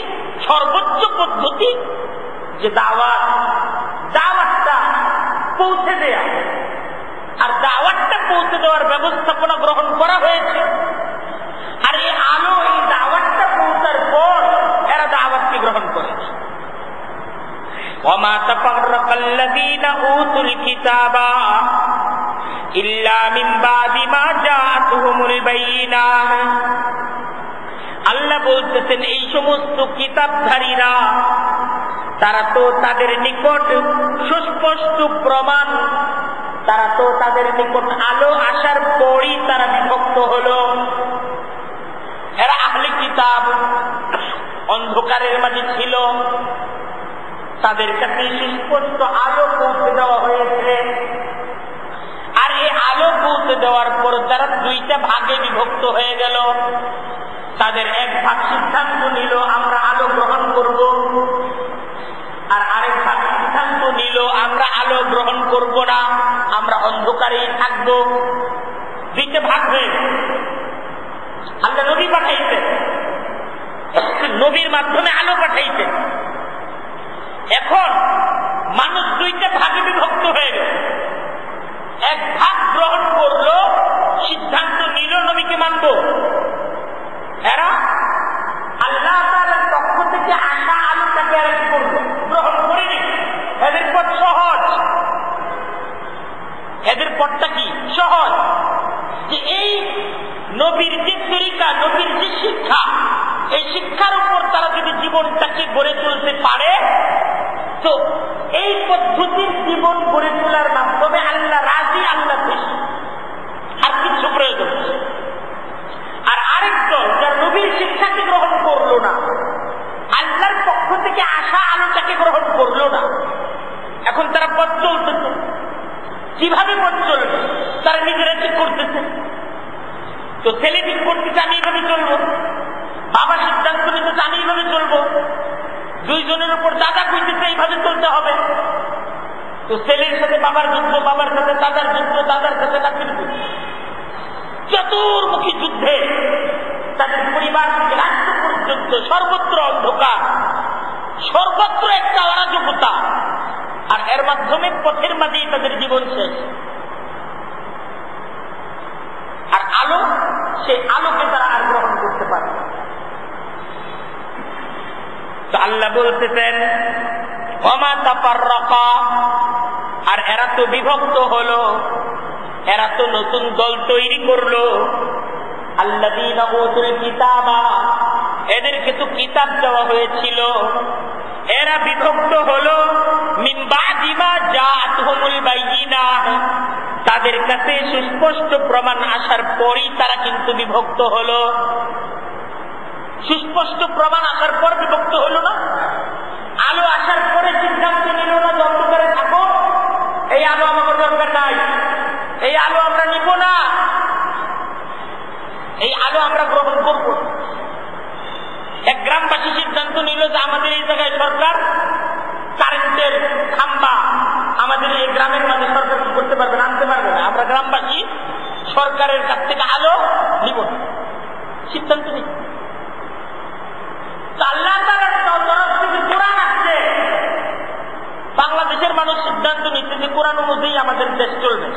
সর্বোচ্চ পদ্ধতি, যে দাওয়াতটা পৌঁছে দেয়া। আর দাওয়াতটা পৌঁছে দেওয়ার ব্যবস্থাপনা গ্রহণ করা হয়েছে। আর এই আলো, এই দাওয়াতটা পৌঁছার পর এরা দাওয়াতকে গ্রহণ করেছে। ওয়ামা তাফাররাকাল্লাযীনা উতুল কিতাবা ইল্লা মিন বাদি মা জাআতুহুমুল বায়িনাহ। আল্লাহ বলতেছেন এই সমস্ত কিতাবধারীরা তারা তো তাদের নিকট সুস্পষ্ট প্রমাণ, তারা তো তাদের নিকট আলো আসার পরই তারা বিভক্ত হলো। এরা আহলে কিতাব, অন্ধকারের মাঝে ছিল, তাদের কাছে সুস্পষ্ট আলো পৌঁছে দেওয়া হয়েছে। আর এই আলো পৌঁছে দেওয়ার পর তারা দুইটা ভাগে বিভক্ত হয়ে গেল। তাদের এক ভাগ সিদ্ধান্ত নিল আমরা আলো গ্রহণ করব, আর আরেক ভাগ সিদ্ধান্ত নিল আমরা আলো গ্রহণ করব না, আমরা অন্ধকারেই থাকব। দুইটা ভাগ হয়ে গেল। আল্লাহ নবী পাঠাইছেন, নবীর মাধ্যমে আলো পাঠাইছেন। এখন মানুষ দুইটা ভাগে বিভক্ত হয়ে গেল। এক ভাগ গ্রহণ করলো, সিদ্ধান্ত নিল নবীকে মানব। এরা আল্লাহ তাআলার পক্ষ থেকে আসা আলোটাকে এরা কি করবে? গ্রহণ করেনি। এদের পথ সহজ। এদের পথটা কি? সহজ। যে এই নবীর যে তরিকা, নবীর যে শিক্ষা, এই শিক্ষার উপর তারা যদি জীবনটাকে গড়ে তুলতে পারে, তো এই পদ্ধতির জীবন গড়ে তোলার মাধ্যমে আল্লাহ রাজি, আল্লাহ খুশি, আর কিছু প্রয়োজন নেই। আর আরেকজন যার নবীর শিক্ষাকে গ্রহণ করলো না, আল্লাহর পক্ষ থেকে আসা আলোটাকে গ্রহণ করলো না, এখন তারা পথ চলতেছে। কিভাবে পথ চলবে? তারা নিজেরা ঠিক করতেছে। তো ছেলে ঠিক করতেছে আমি এইভাবে চলবো, বাবা সিদ্ধান্ত নিতেছে আমি এইভাবে চলবো, দুইজনের উপর দাদা কইতেছে এইভাবে চলতে হবে। তো ছেলের সাথে বাবার যুদ্ধ, বাবার সাথে দাদার যুদ্ধ, দাদার সাথে নাতির যুদ্ধ, চতুর্মুখী যুদ্ধে তাদের পরিবার থেকে রাষ্ট্র পর্যন্ত সর্বত্র অন্ধকার, সর্বত্র অধমের পথের মাঝেই তাদের জীবন শেষ। আর আলো, সেই আলোকে তারা আর গ্রহণ করতে পারে। তো আল্লাহ বলতেছেন ওমা তাফাররাকা, আর এরা তো বিভক্ত হলো, এরা তো নতুন দল তৈরি করলো। আল্লাযীনা উতুল কিতাবা, এদেরকে তো কিতাব দেওয়া হয়েছিল, এরা বিভক্ত হলো মিন বাদি মা জাআতহুমুল বায়িনাহ, তাদের কাছে সুস্পষ্ট প্রমাণ আসার পরই তারা কিন্তু বিভক্ত হলো। সুস্পষ্ট প্রমাণ আসার পর বিভক্ত হলো না। আলো আসার পরে সিদ্ধান্ত নিল না যে অন্ধকারে থাকো, এই আলো আমাদের দরকার নাই, এই আলো আমরা নিব না, এই আলো আমরা গ্রহণ করব। এক গ্রামবাসী সিদ্ধান্ত নিল যে আমাদের এই জায়গায় সরকার কারেন্টের খাম্বা আমাদের এই গ্রামের মাঝে সরকার কি করতে পারবে না, আনতে পারবে না। আমরা গ্রামবাসী সরকারের কাছ থেকে আলো নিব না, সিদ্ধান্ত নিই। আল্লাহ তাআলার তরফ থেকে কোরআন আসছে, বাংলাদেশের মানুষ সিদ্ধান্ত নিচ্ছে যে কোরআন অনুযায়ী আমাদের দেশ চলবে।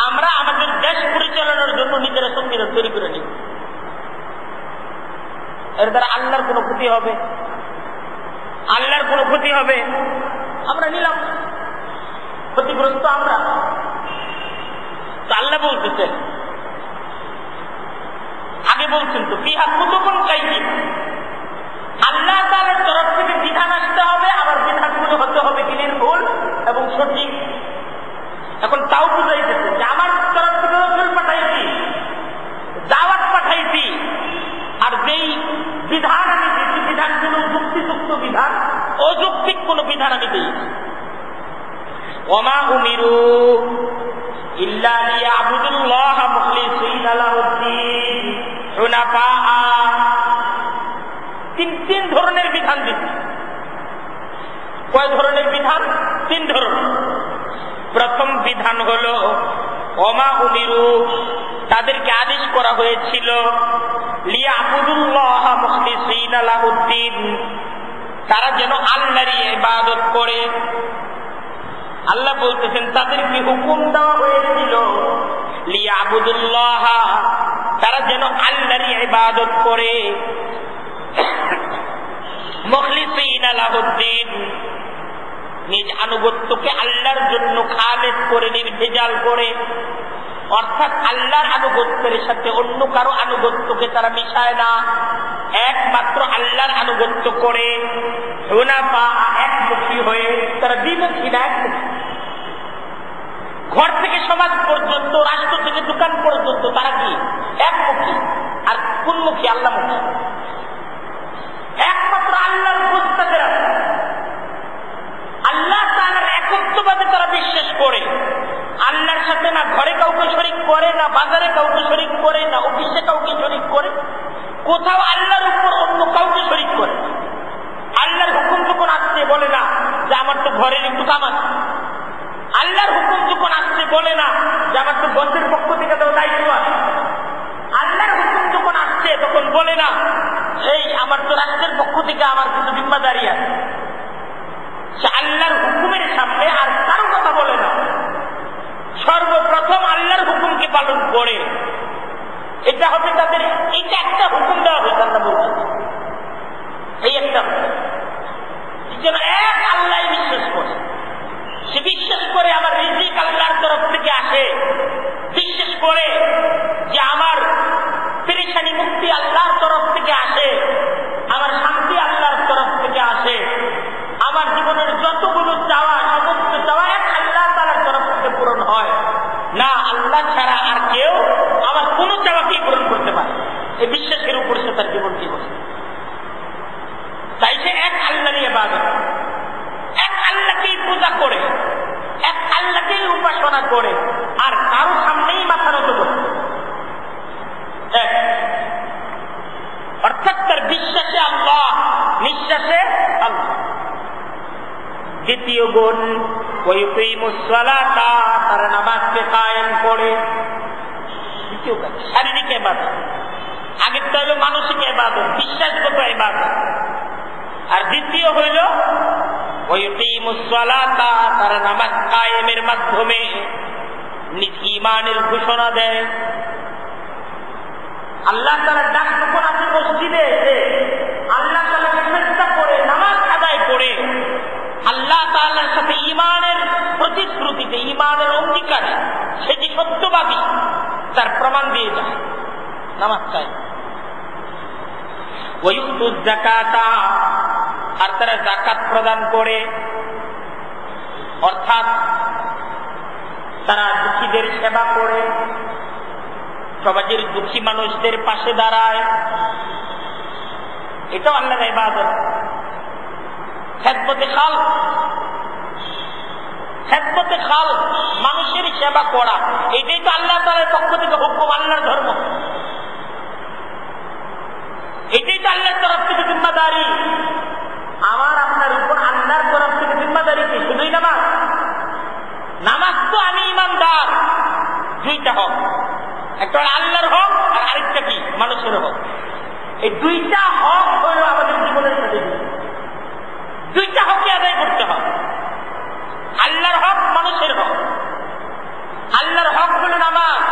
আমরা আমাদের দেশ পরিচালনার জন্য নিজেরা সংবিধান তৈরি করে নিই। এর দ্বারা আল্লাহর কোনো ক্ষতি হবে? আল্লাহর কোনো ক্ষতি হবে? আমরা নিলাম, ক্ষতিগ্রস্ত আমরা। আল্লাহ বলতেছেন, আগে বলছেন তো ফিহা কুতুবুন কাইয়িম, আল্লাহ তাআলার তরফ থেকে বিধান আসতে হবে, আবার বিধানগুলো হতে হবে কি নির্ভুল এবং সঠিক। এখন তাও বুঝাইতেছে যে আমার তরফ থেকে রাসূল পাঠাইছি, দাওয়াত পাঠাইছি, আর যেই বিধান আমি দিচ্ছি বিধানগুলো যুক্তিযুক্ত বিধান, অযৌক্তিক কোন বিধান আমি দিইনি। ওমা উমিরু ইল্লা লিয়াবুদুল্লাহ মুখলিসিনা লাহুদ্দীন হুনাফা, তিন ধরনের বিধান দিচ্ছে। কয় ধরনের বিধান? 3 ধরনের। প্রথম বিধান হলো ওমা উমিরু, তাদেরকে আদেশ করা হয়েছিল লিয়াবুদুল্লাহ মুখলিসিনা লাহুদ্দীন, তারা যেন আল্লাহরই ইবাদত করে। আল্লাহ বলতেছেন তাদেরকে হুকুম দেওয়া হয়েছিল লিয়াবুদুল্লাহ, তারা যেন আল্লাহরই ইবাদত করে, মুখলিসিনা লাহুদ্দীন, নিজ আনুগত্যকে আল্লাহর জন্য খালেস করে, নির্ভেজাল করে, অর্থাৎ আল্লাহর আনুগত্যের সাথে অন্য কারো আনুগত্যকে তারা মিশায় না, একমাত্র আল্লাহর আনুগত্য করে। হুনাফা, একমুখী হয়ে, তারা দ্বিমুখী না, একমুখী। ঘর থেকে সমাজ পর্যন্ত, রাষ্ট্র থেকে দোকান পর্যন্ত তারা কি একমুখী। আর কোনমুখী? আল্লাহমুখী। একমাত্র আল্লাহর প্রস্তাবের আছে, আল্লাহ তাআলার একত্ববাদে তারা বিশ্বাস করে। আল্লাহর সাথে না ঘরে কাউকে শরীক করে, না বাজারে কাউকে শরীক করে, না অফিসে কাউকে শরীক করে, কোথাও আল্লাহর উপর অন্য কাউকে শরীক করে। আল্লাহর হুকুম যখন আসছে বলে না যে আমার তো ঘরের একটু কাম আছে। আল্লাহর হুকুম যখন আসছে বলে না যে আমার তো বসের পক্ষ থেকে তো দায়িত্ব আছে। আল্লাহর হুকুম যখন আসছে তখন বলে না এই আমার তো রাষ্ট্রের পক্ষ থেকে আমার কিছু জিম্মাদারি আছে। সে আল্লাহর হুকুমের সামনে আর কারো কথা বলে না, সর্বপ্রথম আল্লাহর হুকুমকে পালন করে। এটা হবে তাদের, এটা একটা হুকুম দেওয়া হয়েছে। আল্লাহ বলছেন এই একটা যেন এক আল্লাহ বিশ্বাস করে, সে বিশ্বাস করে আমার রিজিক আল্লাহর তরফ থেকে আসে, বিশ্বাস করে যে আমার পেরেশানি মুক্তি আল্লাহর তরফ থেকে আসে, আমার শান্তি আল্লাহর তরফ থেকে আসে, আমার জীবনের যতগুলো চাওয়া সমস্ত চাওয়া এক আল্লাহ তাআলার তরফ থেকে পূরণ হয় না। আল্লাহ ছাড়া আর কেউ আমার কোন চাওয়াকেই পূরণ করতে পারে। এই বিশ্বাসের উপর সে তার জীবনকে বসে। তাই সে এক আল্লাহরই ইবাদত, এক আল্লাহকেই পূজা করে, এক আল্লাহকেই উপাসনা করে, আর কারো সামনেই মাথা নত করে। অর্থাৎ তার বিশ্বাসে আল্লাহ, নিঃশ্বাসে আল্লাহ। দ্বিতীয় গুণ ওয়ায়ুকিমুস সালাতা, তারা নামাজকে কায়েম করে। দ্বিতীয় কাজ শারীরিক ইবাদত, আগেরটা হলো মানসিক ইবাদত, বিশ্বাসগত ইবাদত। আর দ্বিতীয় হইল ওয়ায়ুকিমুস সালাতা, তারা নামাজ কায়েমের মাধ্যমে নিজ ঈমানের ঘোষণা দেয়। আল্লাহ তাআলা ডাক যখন আসে মসজিদে, আল্লাহ তাআলাকে চেষ্টা করে নামাজ আদায় করে আল্লাহ তাআলার সাথে ঈমানের প্রতিশ্রুতিতে, ঈমানের অঙ্গীকারে সে যে সত্যবাদী তার প্রমাণ দিয়ে যায় নামাজ কায়েম। ওয়ায়ুতুজ যাকাতা, আর তারা যাকাত প্রদান করে, অর্থাৎ তারা দুঃখীদের সেবা করে, সমাজের দুঃখী মানুষদের পাশে দাঁড়ায়। এটাও আল্লাহর ইবাদত। খেদমতে খালক, খেদমতে খালক, মানুষের সেবা করা, এটাই তো আল্লাহ তাআলার পক্ষ থেকে হুকুম, আল্লাহর ধর্ম। এটাই তো আল্লাহর তরফ থেকে জিম্মাদারি। আমার আপনার উপর আল্লাহর তরফ থেকে জিম্মাদারি কি? শুধুই নামাজ? নামাজ তো আমি ইমানদার, দুইটা হক, একটা হল আল্লাহর হক আর আরেকটা কি? মানুষের হক। এই দুইটা হক হল আমাদের জীবনের সাথে, দুইটা হকই আদায় করতে হবে। আল্লাহর হক, মানুষের হক। আল্লাহর হক হল নামাজ,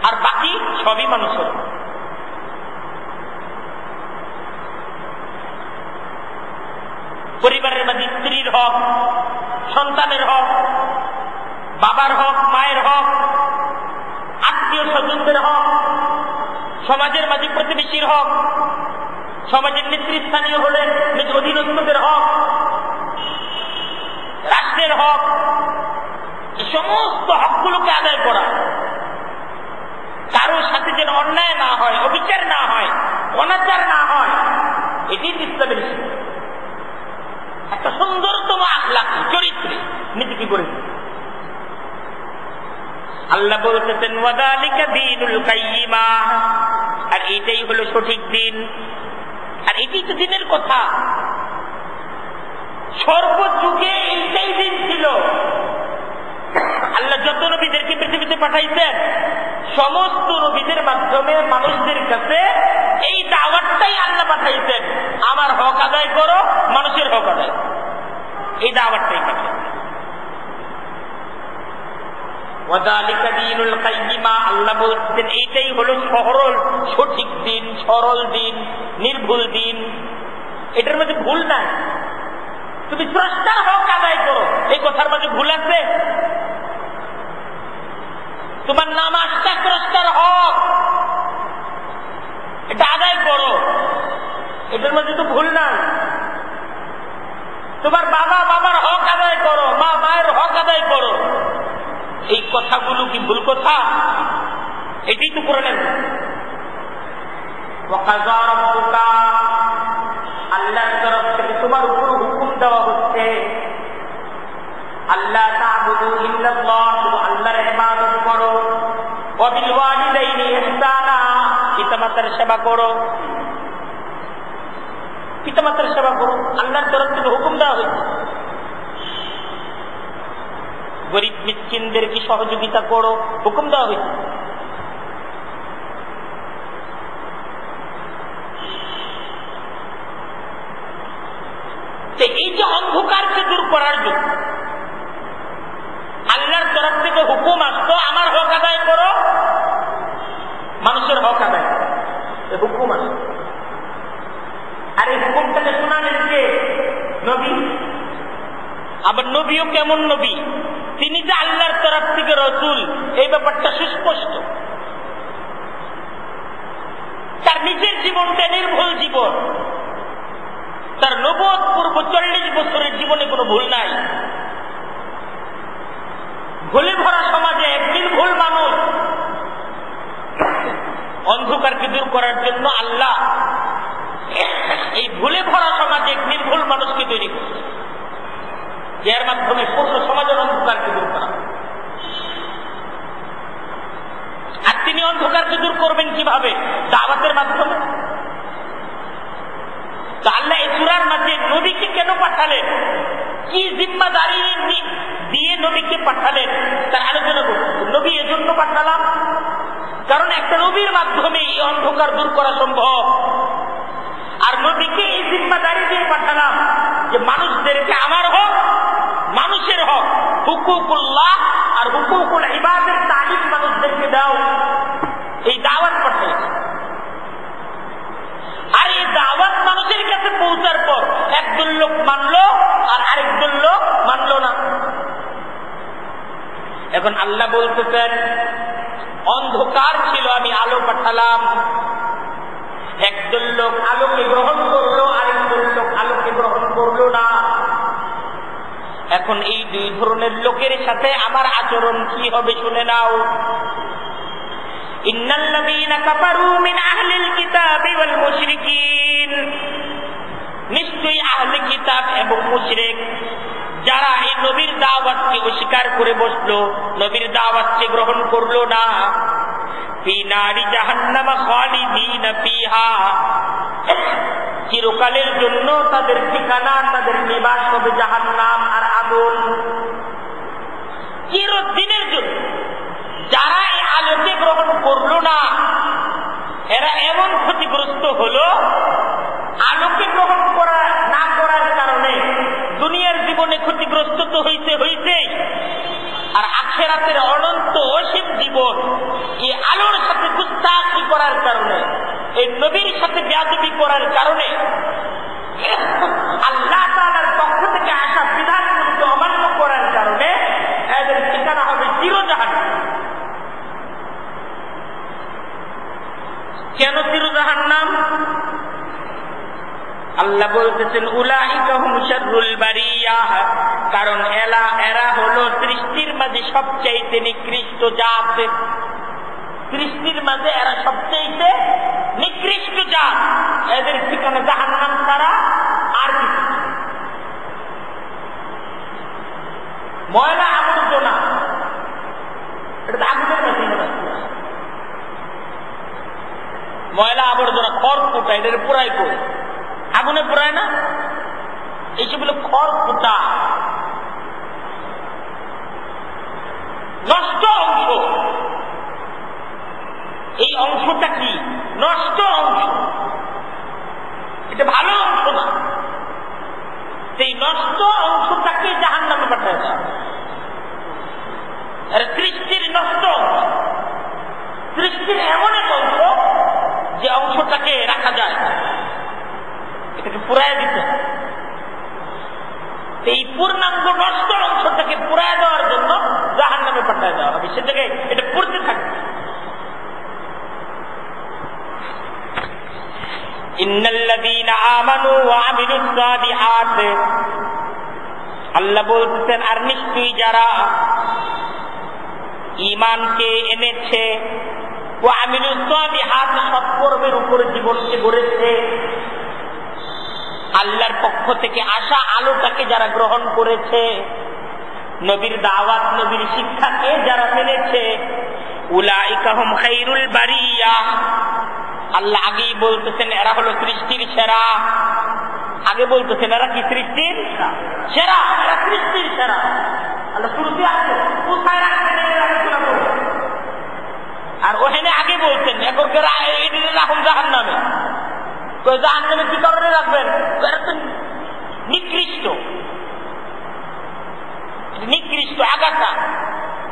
আর বাকি সবই মানুষের হক। পরিবারের মাঝে স্ত্রীর হক, সন্তানের হক, বাবার হক, মায়ের হক, আত্মীয় স্বজনদের হক, সমাজের মাঝে প্রতিবেশীর হক, সমাজের নেতৃস্থানীয় হলে নিজ অধীনস্থদের হক, রাষ্ট্রের হক। এই সমস্ত হকগুলোকে আদায় করা, কারোর সাথে যেন অন্যায় না হয়, অবিচার না হয়, অনাচার না হয়, এটি ইসলামের একটা সুন্দরতম আখলাক, চরিত্রে নীতিকে করেছে। আল্লাহ বলতেছেন ওয়াযালিকা দীনুল কাইয়্যিমা, আর এটাই হলো সঠিক দিন। আর এটাই তো দিনের কথা। সর্বযুগে এইটাই দিন ছিল। আল্লাহ যত নবীদেরকে পৃথিবীতে পাঠাইছেন, সমস্ত নবীদের মাধ্যমে মানুষদের কাছে এই দাওয়াতটাই আল্লাহ পাঠাইছেন, আমার হক আদায় করো, মানুষের হক আদায় করো, এই দাওয়াতটাই পাঠাইছেন। ওয়াযালিকা দীনুল কাইয়্যিমা, আল্লাহ বলছেন এইটাই হলো সরল সঠিক দিন, সরল দিন, নির্ভুল দিন। এটার মধ্যে ভুল নাই। তুমি স্রষ্টার হক আদায় করো, এই কথার মধ্যে ভুল আছে? তোমার নামাজটা স্রষ্টার হক, এটা আদায় করো, এটার মধ্যে তো ভুল নাই। তোমার বাবা বাবার হক আদায় করো, মা মায়ের হক আদায় করো, এই কথাগুলো কি ভুল কথা? এটাই তো কোরআনের ওয়াকাযা রাব্বুকা, আল্লাহর তরফ থেকে তোমার উপর হুকুম দেওয়া হচ্ছে আল্লাহ তা'বুদু ইল্লাল্লাহ, শুধু আল্লাহর ইবাদত করো, ওয়া বিল ওয়ালিদাইনি ইহসানা, পিতামাতার সেবা করো, পিতামাতার সেবা করো, আল্লাহর তরফ থেকে হুকুম দেওয়া হয়েছে। গরিব মিসকিনদেরকে সহযোগিতা করো, হুকুম দেওয়া হয়েছে। এই যে অন্ধকারকে দূর করার জন্য আল্লাহর তরফ থেকে হুকুম আসতো, আমার হক আদায় করো, মানুষের হক আদায় করো, হুকুম আসতো। আর এই হুকুমটাকে শোনালেন কে? নবী। আবার নবীও কেমন নবী? তিনি যে আল্লাহর তরফ থেকে রাসূল, এই ব্যাপারটা সুস্পষ্ট। তার নিজের জীবনটা নির্ভুল জীবন, তার নবুয়ত পূর্ব 40 বছরের জীবনে কোনো ভুল নাই। ভুলে ভরা সমাজে একদিন ভুল মানুষ, অন্ধকারকে দূর করার জন্য আল্লাহ এই ভুলে ভরা সমাজে নির্ভুল মানুষকে তৈরি করছে, যার মাধ্যমে পূর্ণ সমাজের অন্ধকারকে দূর করা। আর তিনি অন্ধকারকে দূর করবেন কিভাবে? দাওয়াতের মাধ্যমে। তো আল্লাহ এই সূরার মাঝে নবীকে কেন পাঠালেন, কি জিম্মাদারি দিয়ে নবীকে পাঠালেন তার আলোচনা করছে। নবী এজন্য পাঠালাম কারণ একটা নবীর মাধ্যমে এই অন্ধকার দূর করা সম্ভব। আর নবীকে এই জিম্মাদারি দিয়ে পাঠালাম যে যে মানুষদেরকে আমার হক, মানুষের হক, হুকুকুল্লাহ আর হুকুকুল ইবাদের তালিম মানুষদেরকে দাও, এই দাওয়াত পাঠাইছে। আর এই দাওয়াত মানুষের কাছে পৌঁছার পর একজন লোক মানলো আর আরেকজন লোক মানলো না। এখন আল্লাহ বলতেছেন অন্ধকার ছিল, আমি আলো পাঠালাম, একজন লোক আলোকে গ্রহণ করলো, আরেকজন লোক আলোকে গ্রহণ করলো না। এখন এই দুই ধরনের লোকের সাথে আমার আচরণ কি হবে শুনে নাও। ইন্নাল্লাযীনা কাফারু মিন আহলিল কিতাবি ওয়াল মুশরিকিন, নিশ্চয়ই আহলে কিতাব এবং মুশরিক যারা এই নবীর দাওয়াতকে অস্বীকার করে বসলো, নবীর দাওয়াতকে গ্রহণ করলো না, ফি নারি জাহান্নাম খালিদিনা ফিহা, চিরকালের জন্য তাদের ঠিকানা, তাদের নিবাস হবে জাহান্নাম আর আগুন, চিরদিনের জন্য। যারা এই আলোকে গ্রহণ করলো না এরা এমন ক্ষতিগ্রস্ত হলো, আলোকে গ্রহণ করা না করার কারণে দুনিয়ার জীবনে ক্ষতিগ্রস্ত তো হইতে, আর আখিরাতের অনন্ত অসীম জীবন এই আলোর সাথে গুস্তাখি করার কারণে, এই নবীর সাথে বেয়াদবি করার কারণে, আল্লাহ তাআলার পক্ষ থেকে আসা বিধানগুলোকে অমান্য করার কারণে এদের ঠিকানা হবে চিরজাহান্নাম। কেন চিরজাহান্নাম? আল্লাহ বলতেছেন উলাইকা হুম শাররুল বারিয়াহ, কারণ এরা হলো সৃষ্টির মাঝে সবচাইতে নিকৃষ্ট জাত। সৃষ্টির মাঝে এরা সবচাইতে নিকৃষ্ট জাত, এদের ঠিকানা জাহান্নাম ছাড়া আর কিছু। ময়লা আবর্জনা, এটা আগুনের কাছে, ময়লা আবর্জনা খড়কুটা, এদের পুরাই করে আগুনে পুরায় না, এইসব হলো খড়কুটা, নষ্ট অংশ। এই অংশটা কি? নষ্ট অংশ, এটা ভালো অংশ না। সেই নষ্ট অংশটাকে জাহান্নামে পাঠায় দেয়। সৃষ্টির নষ্ট অংশ, সৃষ্টির এমন এক অংশ যে অংশটাকে রাখা যায়, এটাকে পুরায় দিতে। এই পূর্ণাঙ্গ নষ্ট অংশটাকে পুরায় দেওয়ার জন্য জাহান্নামে পাঠায় দেওয়া হবে, সেটাকে এটা পড়তে থাকবে। ইন্নাল্লাযীনা আমানু ওয়া আমিলুস সালিহাত, আল্লাহ বলতেছেন আর নিশ্চয়ই যারা ঈমানকে এনেছে, ওয়া আমিলুস সালিহাত, সৎকর্মের উপর জীবনকে গড়েছে, আল্লাহর পক্ষ থেকে আসা আলোটাকে যারা গ্রহণ করেছে, নবীর দাওয়াত, নবীর শিক্ষাকে যারা মেনেছে, উলাইকা হুম খায়রুল বারিয়া, আল্লাহ আগেই বলতেছেন এরা হলো সৃষ্টির সেরা। আগে বলতেছেন এরা কি সৃষ্টির সেরা, এরা সৃষ্টির সেরা। আল্লাহ শুরুতে আছে কোথায় রাখবেন আলোচনা করবেন, আর ওখানে আগে বলছেন এরপর রাখুন জাহান্নামে। জাহান্নামে কি কারণে রাখবেন? এরা তো নিকৃষ্ট, নিকৃষ্ট আগাছা,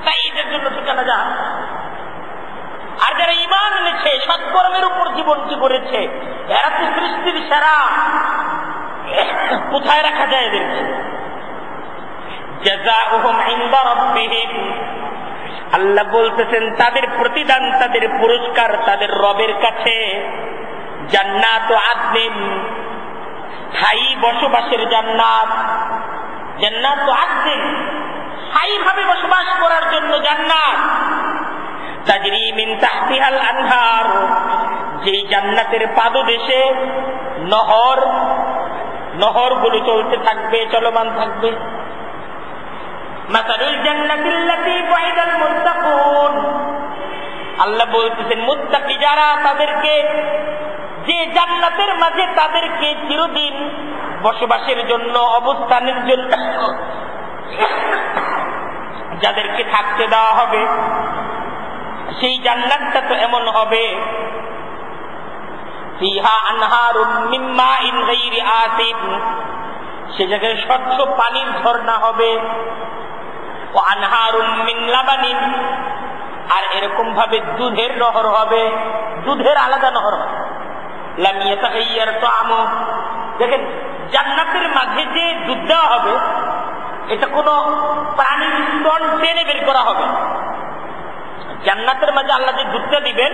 তাই এটার জন্য ঠিকানা জাহান্নাম। আর যারা ঈমান এনেছে, সৎকর্মের উপর জীবনকে গড়েছে, এরা তো সৃষ্টির সেরা। কোথায় রাখা যায় এদেরকে? জাযাউহুম ইনদা রাব্বিহিম, আল্লাহ বলতেছেন তাদের প্রতিদান, তাদের পুরস্কার তাদের রবের কাছে। জান্নাতু আদনিন, স্থায়ী বসবাসের জান্নাত। জান্নাতু আদনিন, স্থায়ীভাবে বসবাস করার জন্য জান্নাত। তাজরি মিন তাহতিহাল আনহার, যেই জান্নাতের পাদদেশে নহরগুলো চলতে থাকবে, চলমান থাকবে। মাসালুল জান্নাতিল্লাতী ওয়াইদাল মুত্তাকুন, আল্লাহ বলতেছেন মুত্তাকি যারা, তাদেরকে যে জান্নাতের মাঝে তাদেরকে চিরদিন বসবাসের জন্য, অবস্থানের জন্য যাদেরকে থাকতে দেওয়া হবে, সেই জান্নাতটা তো এমন হবে ফিহা আনহারুম মিন মাইন গায়রি আসিন, সে জায়গায় স্বচ্ছ পানির ঝর্ণা হবে। ও আনহারুম মিন লাবানিন, আর এরকম ভাবে দুধের নহর হবে, দুধের আলাদা নহর হবে। লাম ইয়াতাগাইয়ার তাআমু, দেখেন জান্নাতের মাঝে যে দুধ দেওয়া হবে এটা কোনো প্রাণীর স্তন টেনে বের করা হবে। জান্নাতের মাঝে আল্লাহ যে দুধটা দিবেন,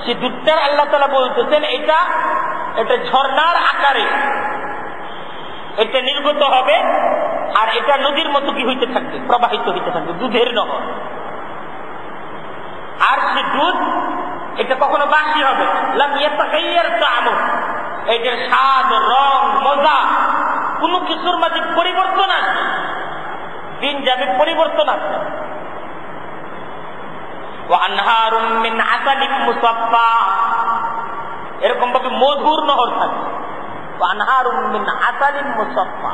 সে দুধটার আল্লাহ তাআলা বলতেছেন এটা ঝর্ণার আকারে এটা নির্গত হবে, আর এটা নদীর মতো কি হইতে থাকবে, প্রবাহিত হইতে থাকবে, দুধের নহর। আর সে দুধ এটা কখনো বাসি হবে, লাম ইয়াতাগাইয়ার তাআমু, এটার স্বাদ, রং, মজা কোনো কিছুর মাঝে পরিবর্তন আসবে, দিন যাবে পরিবর্তন আসবে। ওয়া আনহারুম মিন আসালিম মুসাফফা, এরকম ভাবে মধুর নহর থাকবে। ওয়া আনহারুম মিন আসালিম মুসাফফা,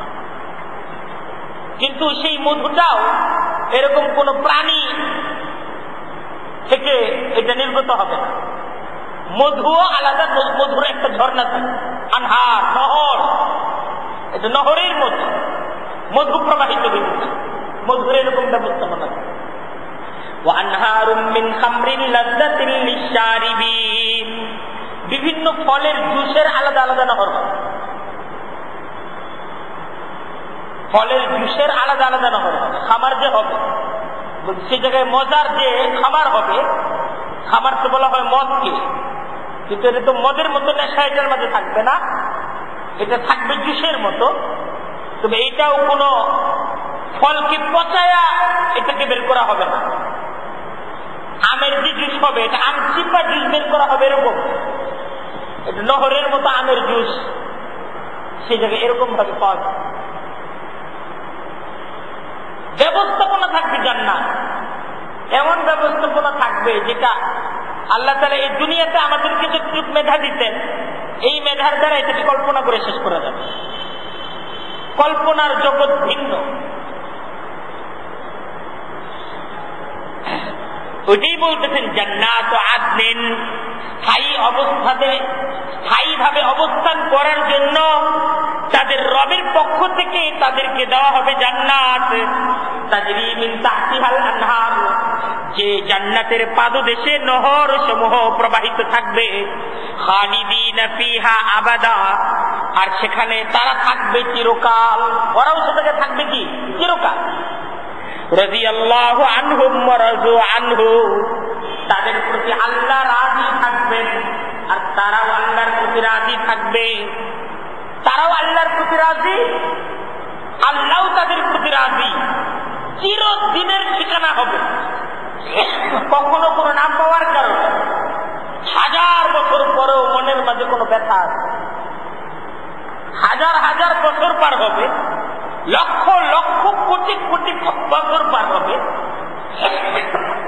কিন্তু সেই মধুটাও এরকম কোন প্রাণী থেকে এটা নির্গত হবে না। মধুও আলাদা, মধুর একটা ঝর্ণা থাকে, আনহার, নহর, এটা নহরের মতো মধু প্রবাহিত হয়েছে, মধুর এরকম ব্যবস্থাপনা। ওয়া আনহারুম মিন খামরিন লাযযাতিন লিশশারিবিন, বিভিন্ন ফলের জুসের আলাদা আলাদা নহর হবে, ফলের জুসের আলাদা আলাদা নহর হবে। খামার যে হবে, সে জায়গায় মজার যে খামার হবে, খামার তো বলা হয় মদকে, কিন্তু এটা তো মদের মতো নেশা এটার মাঝে থাকবে না, এটা থাকবে জুসের মতো। তবে এটাও কোনো ফলকে পচায়া এটাকে বের করা হবে না। আমের যে জুস হবে এটা আম চিপা জুস বের করা হবে, এরকম এটা নহরের মতো আমের জুস সেই জায়গায় এরকম ভাবে পাওয়া যায়। ব্যবস্থাপনা থাকবে জান্নাত, এমন ব্যবস্থাপনা থাকবে যেটা আল্লাহ তাআলা এই দুনিয়াতে আমাদেরকে যতটুকু মেধা দিতেন, এই মেধার দ্বারা এটাকে কল্পনা করে শেষ করা যাবে। কল্পনার জগৎ ভিন্ন। ওইটাই বলতেছেন জান্নাত আদনিন, স্থায়ীভাবে অবস্থান করার জন্য তাদের রবের পক্ষ থেকে তাদেরকে দেওয়া হবে জান্নাত। তাজরি মিন তাহতিহাল আনহার, যে জান্নাতের পাদদেশে নহর সমূহ প্রবাহিত থাকবে। খালিদিনা ফিহা আবাদা, আর সেখানে তারা থাকবে চিরকাল। ওরাও সেটাকে থাকবে কি চিরকাল। রাদিয়াল্লাহু আনহুম ওয়া রাযু আনহু, তাদের প্রতি আল্লাহ রাজি থাকবেন আর তারাও আল্লাহর প্রতি রাজি থাকবে। তারাও আল্লাহর প্রতি রাজি, আল্লাহও তাদের প্রতি রাজি। চিরদিনের ঠিকানা হবে। কখনো কোনো নাম পাওয়ার কারণে 1000 বছর পরেও মনের মাঝে কোনো ব্যথা আছে, 1000 বছর পার হবে, লক্ষ লক্ষ কোটি কোটি বছর পার হবে,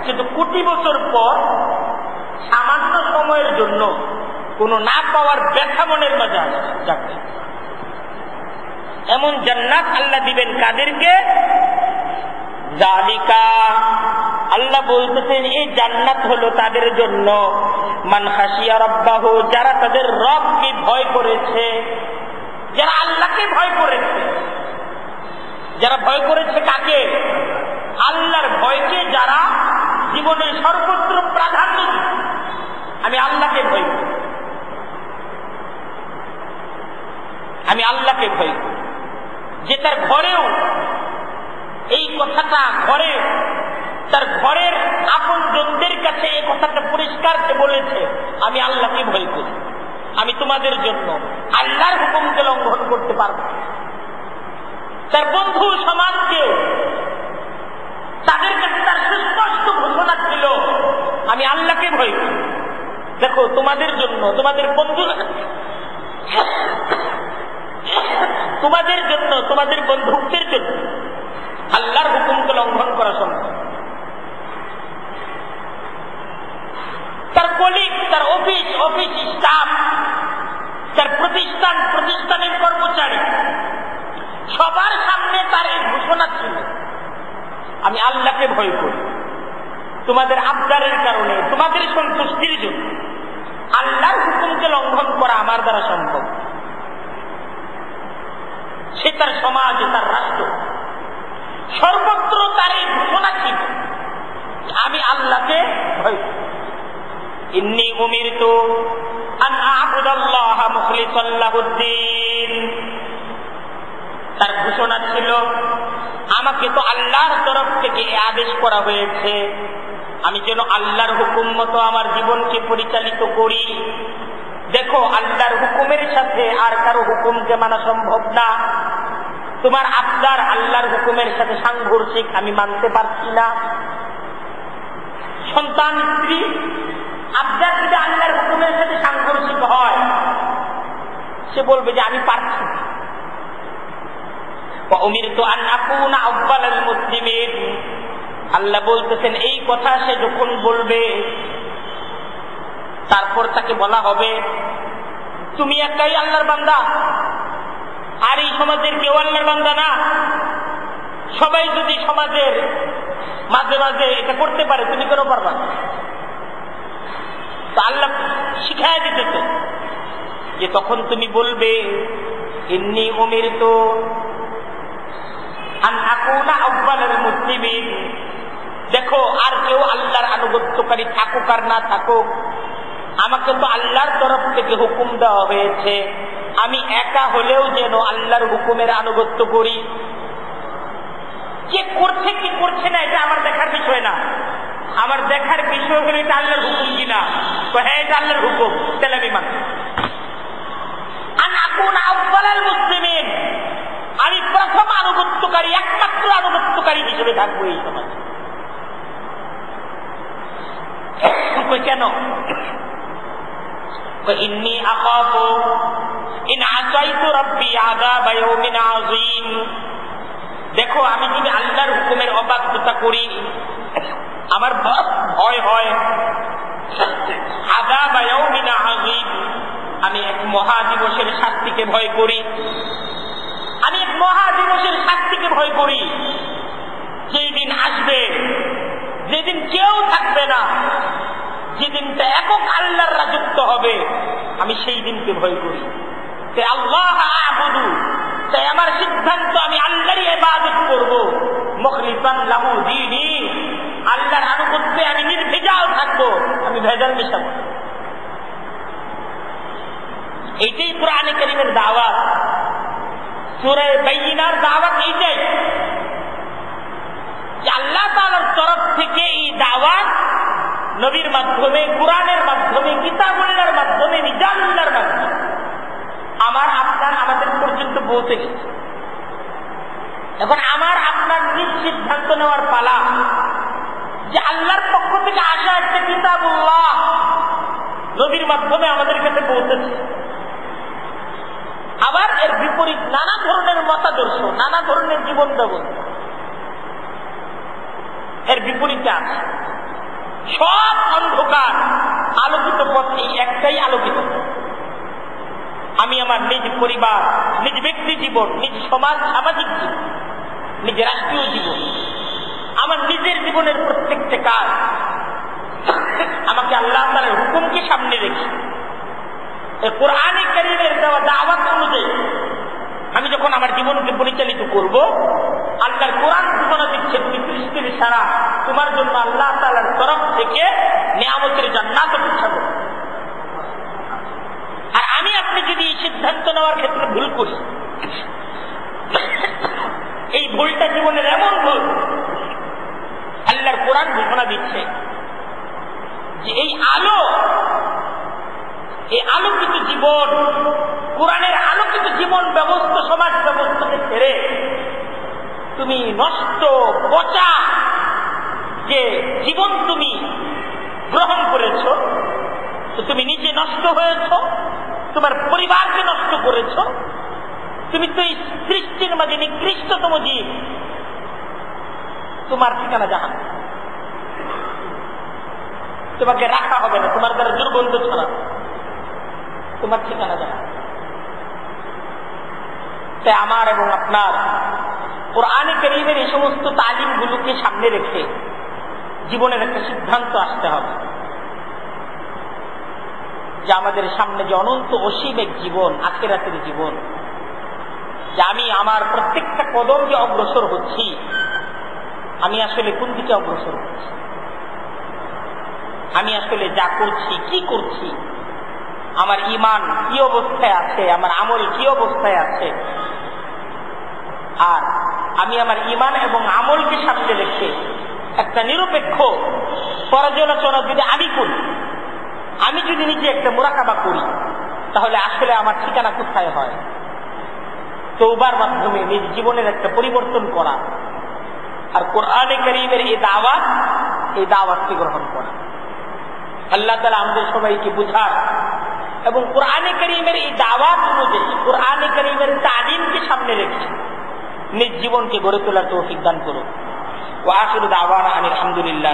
কিন্তু কোটি বছর পর সামান্য সময়ের জন্য কোনো না পাওয়ার ব্যথা মনের মাঝে যাবে। এমন জান্নাত আল্লাহ দিবেন কাদেরকে? যালিকা, আল্লাহ বলতেছেন এই জান্নাত হলো তাদের জন্য মান খাশিয়া রাব্বাহু, যারা তাদের রবকে ভয় করেছে, যারা আল্লাহকে ভয় করেছে। যারা ভয় করেছে কাকে? আল্লাহর ভয়কে যারা জীবনের সর্বত্র প্রাধান্য দিচ্ছে। আমি আল্লাহকে ভয় করি, আমি আল্লাহকে ভয় করি। যে তার ঘরেও এই কথাটা, ঘরে তার ঘরের আপন জনদের কাছে এই কথাটা পরিষ্কার বলেছে, আমি আল্লাহকে ভয় করি, আমি তোমাদের জন্য আল্লাহর হুকুমকে লঙ্ঘন করতে পারব। তার বন্ধু সমাজকেও তাদের কাছে তার সুস্পষ্ট ঘোষণা ছিল, আমি আল্লাহকে ভয় করি। দেখো তোমাদের জন্য, তোমাদের বন্ধু, তোমাদের জন্য, তোমাদের বন্ধুত্বের জন্য আল্লাহর হুকুমকে লঙ্ঘন করা সম্ভব। তার কলিগ, তার অফিস স্টাফ, তার প্রতিষ্ঠানের কর্মচারী, সবার সামনে তার এই ঘোষণা ছিল, আমি আল্লাহকে ভয় করি। তোমাদের আবদারের কারণে, তোমাদের সন্তুষ্টির জন্য আল্লাহর হুকুমকে লঙ্ঘন করা আমার দ্বারা সম্ভব। সে তার সমাজ, তার রাষ্ট্র, সর্বত্র তার এই ঘোষণা ছিল, আমি আল্লাহকে ভয় করি। ইন্নী উমিরতু আন আ'বুদাল্লাহ মুখলিসান লাহুদ্দিন। তার ঘোষণা ছিল, আমাকে তো আল্লাহর তরফ থেকে আদেশ করা হয়েছে আমি যেন আল্লাহর হুকুম মতো আমার জীবনকে পরিচালিত করি। দেখো, আল্লাহর হুকুমের সাথে আর কারো হুকুমকে মানা সম্ভব না। তোমার আবদার আল্লাহর হুকুমের সাথে সাংঘর্ষিক, আমি মানতে পারছি না। সন্তান, স্ত্রী, আবদার যদি আল্লাহর হুকুমের সাথে সাংঘর্ষিক হয়, সে বলবে যে আমি পারছি না। উমিরতু আন আকুনা আউয়ালাল মুসলিমিন। আল্লাহ বলতেছেন, এই কথা সে যখন বলবে, তারপর তাকে বলা হবে, তুমি একাই আল্লাহর বান্দা, আর এই সমাজের কেউ আল্লাহর বান্দা না। সবাই যদি সমাজের মাঝে মাঝে এটা করতে পারে, তুমি কেন পারবা না? তো আল্লাহ শিখায় দিতেছে যে তখন তুমি বলবে, ইন্নী উমিরতু আন আকুনা আউয়ালাল মুসলিমিন। দেখো, আর কেউ আল্লাহর আনুগত্যকারী থাকুক আর না থাকুক, আমাকে তো আল্লাহর তরফ থেকে হুকুম দেওয়া হয়েছে আমি একা হলেও যেন আল্লাহর হুকুমের আনুগত্য করি। কে করছে কি করছে না এটা আমার দেখার বিষয় না। আমার দেখার বিষয় হলো এটা আল্লাহর হুকুম কিনা। তো হ্যাঁ, এটা আল্লাহর হুকুম, তাহলে আমি মানব। আন আকুনা আউয়ালাল মুসলিমিন, আমি প্রথম আনুগত্যকারী, একমাত্র আনুগত্যকারী হিসেবে থাকবো এই সমাজে। কেন? ইন্নী আখাফু ইন আসাইতু রাব্বি আযাবা ইয়াউমিন আযীম। দেখো, আমি যদি আল্লাহর হুকুমের অবাধ্যতা করি, আমার ভয় হয় আযাবা ইয়াউমিন আযীম। আমি এক মহাদিবসের শাস্তিকে ভয় করি। আমি এক মহাদিবসের শাস্তিকে ভয় করি, যেই দিন আসবে, যেদিন কেউ থাকবে না, যেদিনটা একক আল্লাহর রাজত্ব হবে, আমি সেই দিনকে ভয় করি। তাই আল্লাহ আ'বুদু, তাই আমার সিদ্ধান্ত আমি আল্লাহরই ইবাদত করব, মুখলিসান লাহু দীনি। আল্লাহর আনুগত্যে আমি নির্ভেজাল থাকবো, আমি ভেজাল মেশাবো। এইটাই কোরআনে কারীমের দাওয়াত, সূরা বাইয়িনার দাওয়াত এইটাই যে আল্লাহ তাআলার তরফ থেকে এই দাওয়াত নবীর মাধ্যমে, কোরআনের মাধ্যমে, কিতাবুল্লাহর মাধ্যমে, রিজালুল্লাহর মাধ্যমে আমার আপনার আমাদের পর্যন্ত পৌঁছে গেছে। এখন আমার আপনার নিজ সিদ্ধান্ত নেওয়ার পালা যে আল্লাহর পক্ষ থেকে আসা একটা কিতাবুল্লাহ নবীর মাধ্যমে আমাদের কাছে পৌঁছেছে। আবার এর বিপরীত নানা ধরনের মতাদর্শ, নানা ধরনের জীবন ব্যবস্থা এর বিপরীতে আছে। সব অন্ধকার, আলোকিত পথ এই একটাই আলোকিত পথ। আমি আমার নিজ পরিবার, নিজ ব্যক্তি জীবন, নিজ সমাজ, সামাজিক জীবন, নিজ রাষ্ট্রীয় জীবন, আমার নিজের জীবনের প্রত্যেকটা কাজ আমাকে আল্লাহ তাআলার হুকুমকে সামনে রেখে কোরআনে কারীমের দেওয়া দাওয়াত অনুযায়ী আমি যখন আমার জীবনকে পরিচালিত করব, আল্লাহর কোরআন ঘোষণা দিচ্ছে, তুমি সৃষ্টির সারা, তোমার জন্য আল্লাহ তাআলার তরফ থেকে নিয়ামতের জান্নাত অপেক্ষা করবে। আর আমি আপনি যদি এই সিদ্ধান্ত নেওয়ার ক্ষেত্রে ভুল করি, এই ভুলটা জীবনের এমন ভুল, আল্লাহর কোরআন ঘোষণা দিচ্ছে যে এই আলো, এই আলোকিত জীবন, কোরআনের আলোকিত জীবন ব্যবস্থা, সমাজ ব্যবস্থাকে ছেড়ে তুমি নষ্ট, পচা যে জীবন তুমি গ্রহণ করেছ, তো তুমি নিজে নষ্ট হয়েছ, তোমার পরিবারকে নষ্ট করেছ, তুমি তো এই সৃষ্টির মাঝে নিকৃষ্টতম জীব, তোমার ঠিকানা জাহান্নাম। তোমাকে রাখা হবে না, তোমার দ্বারা দুর্গন্ধ ছড়া, তোমার ঠিকানা জাহান্নাম। তাই আমার এবং আপনার কোরআনে কারীমের এই সমস্ত তালিমগুলোকে সামনে রেখে জীবনের একটা সিদ্ধান্ত আসতে হবে যে আমাদের সামনে যে অনন্ত অসীম এক জীবন, আখিরাতের জীবন, যে আমি আমার প্রত্যেকটা কদম যে অগ্রসর হচ্ছি, আমি আসলে কোন দিকে অগ্রসর হচ্ছি, আমি আসলে যা করছি কি করছি, আমার ঈমান কি অবস্থায় আছে, আমার আমল কি অবস্থায় আছে। আর আমি আমার ঈমান এবং আমলকে সামনে রেখে একটা নিরপেক্ষ পর্যালোচনা যদি আমি করি, আমি যদি নিজে একটা মুরাকাবা করি, তাহলে আসলে আমার ঠিকানা কোথায় হয়? তওবার মাধ্যমে নিজ জীবনের একটা পরিবর্তন করা, আর কোরআনে কারীমের এই দাওয়াতকে গ্রহণ করা। আল্লাহ তাআলা আমাদের সবাইকে বুঝার এবং কোরআনে কারীমের এই দাওয়াত অনুযায়ী কোরআনে কারীমের তালিমকে সামনে রেখে নিজ জীবনকে গড়ে তোলার তৌফিক দান করুন। ওয়া আখিরু দাওয়ানা আনিল হামদুলিল্লাহ।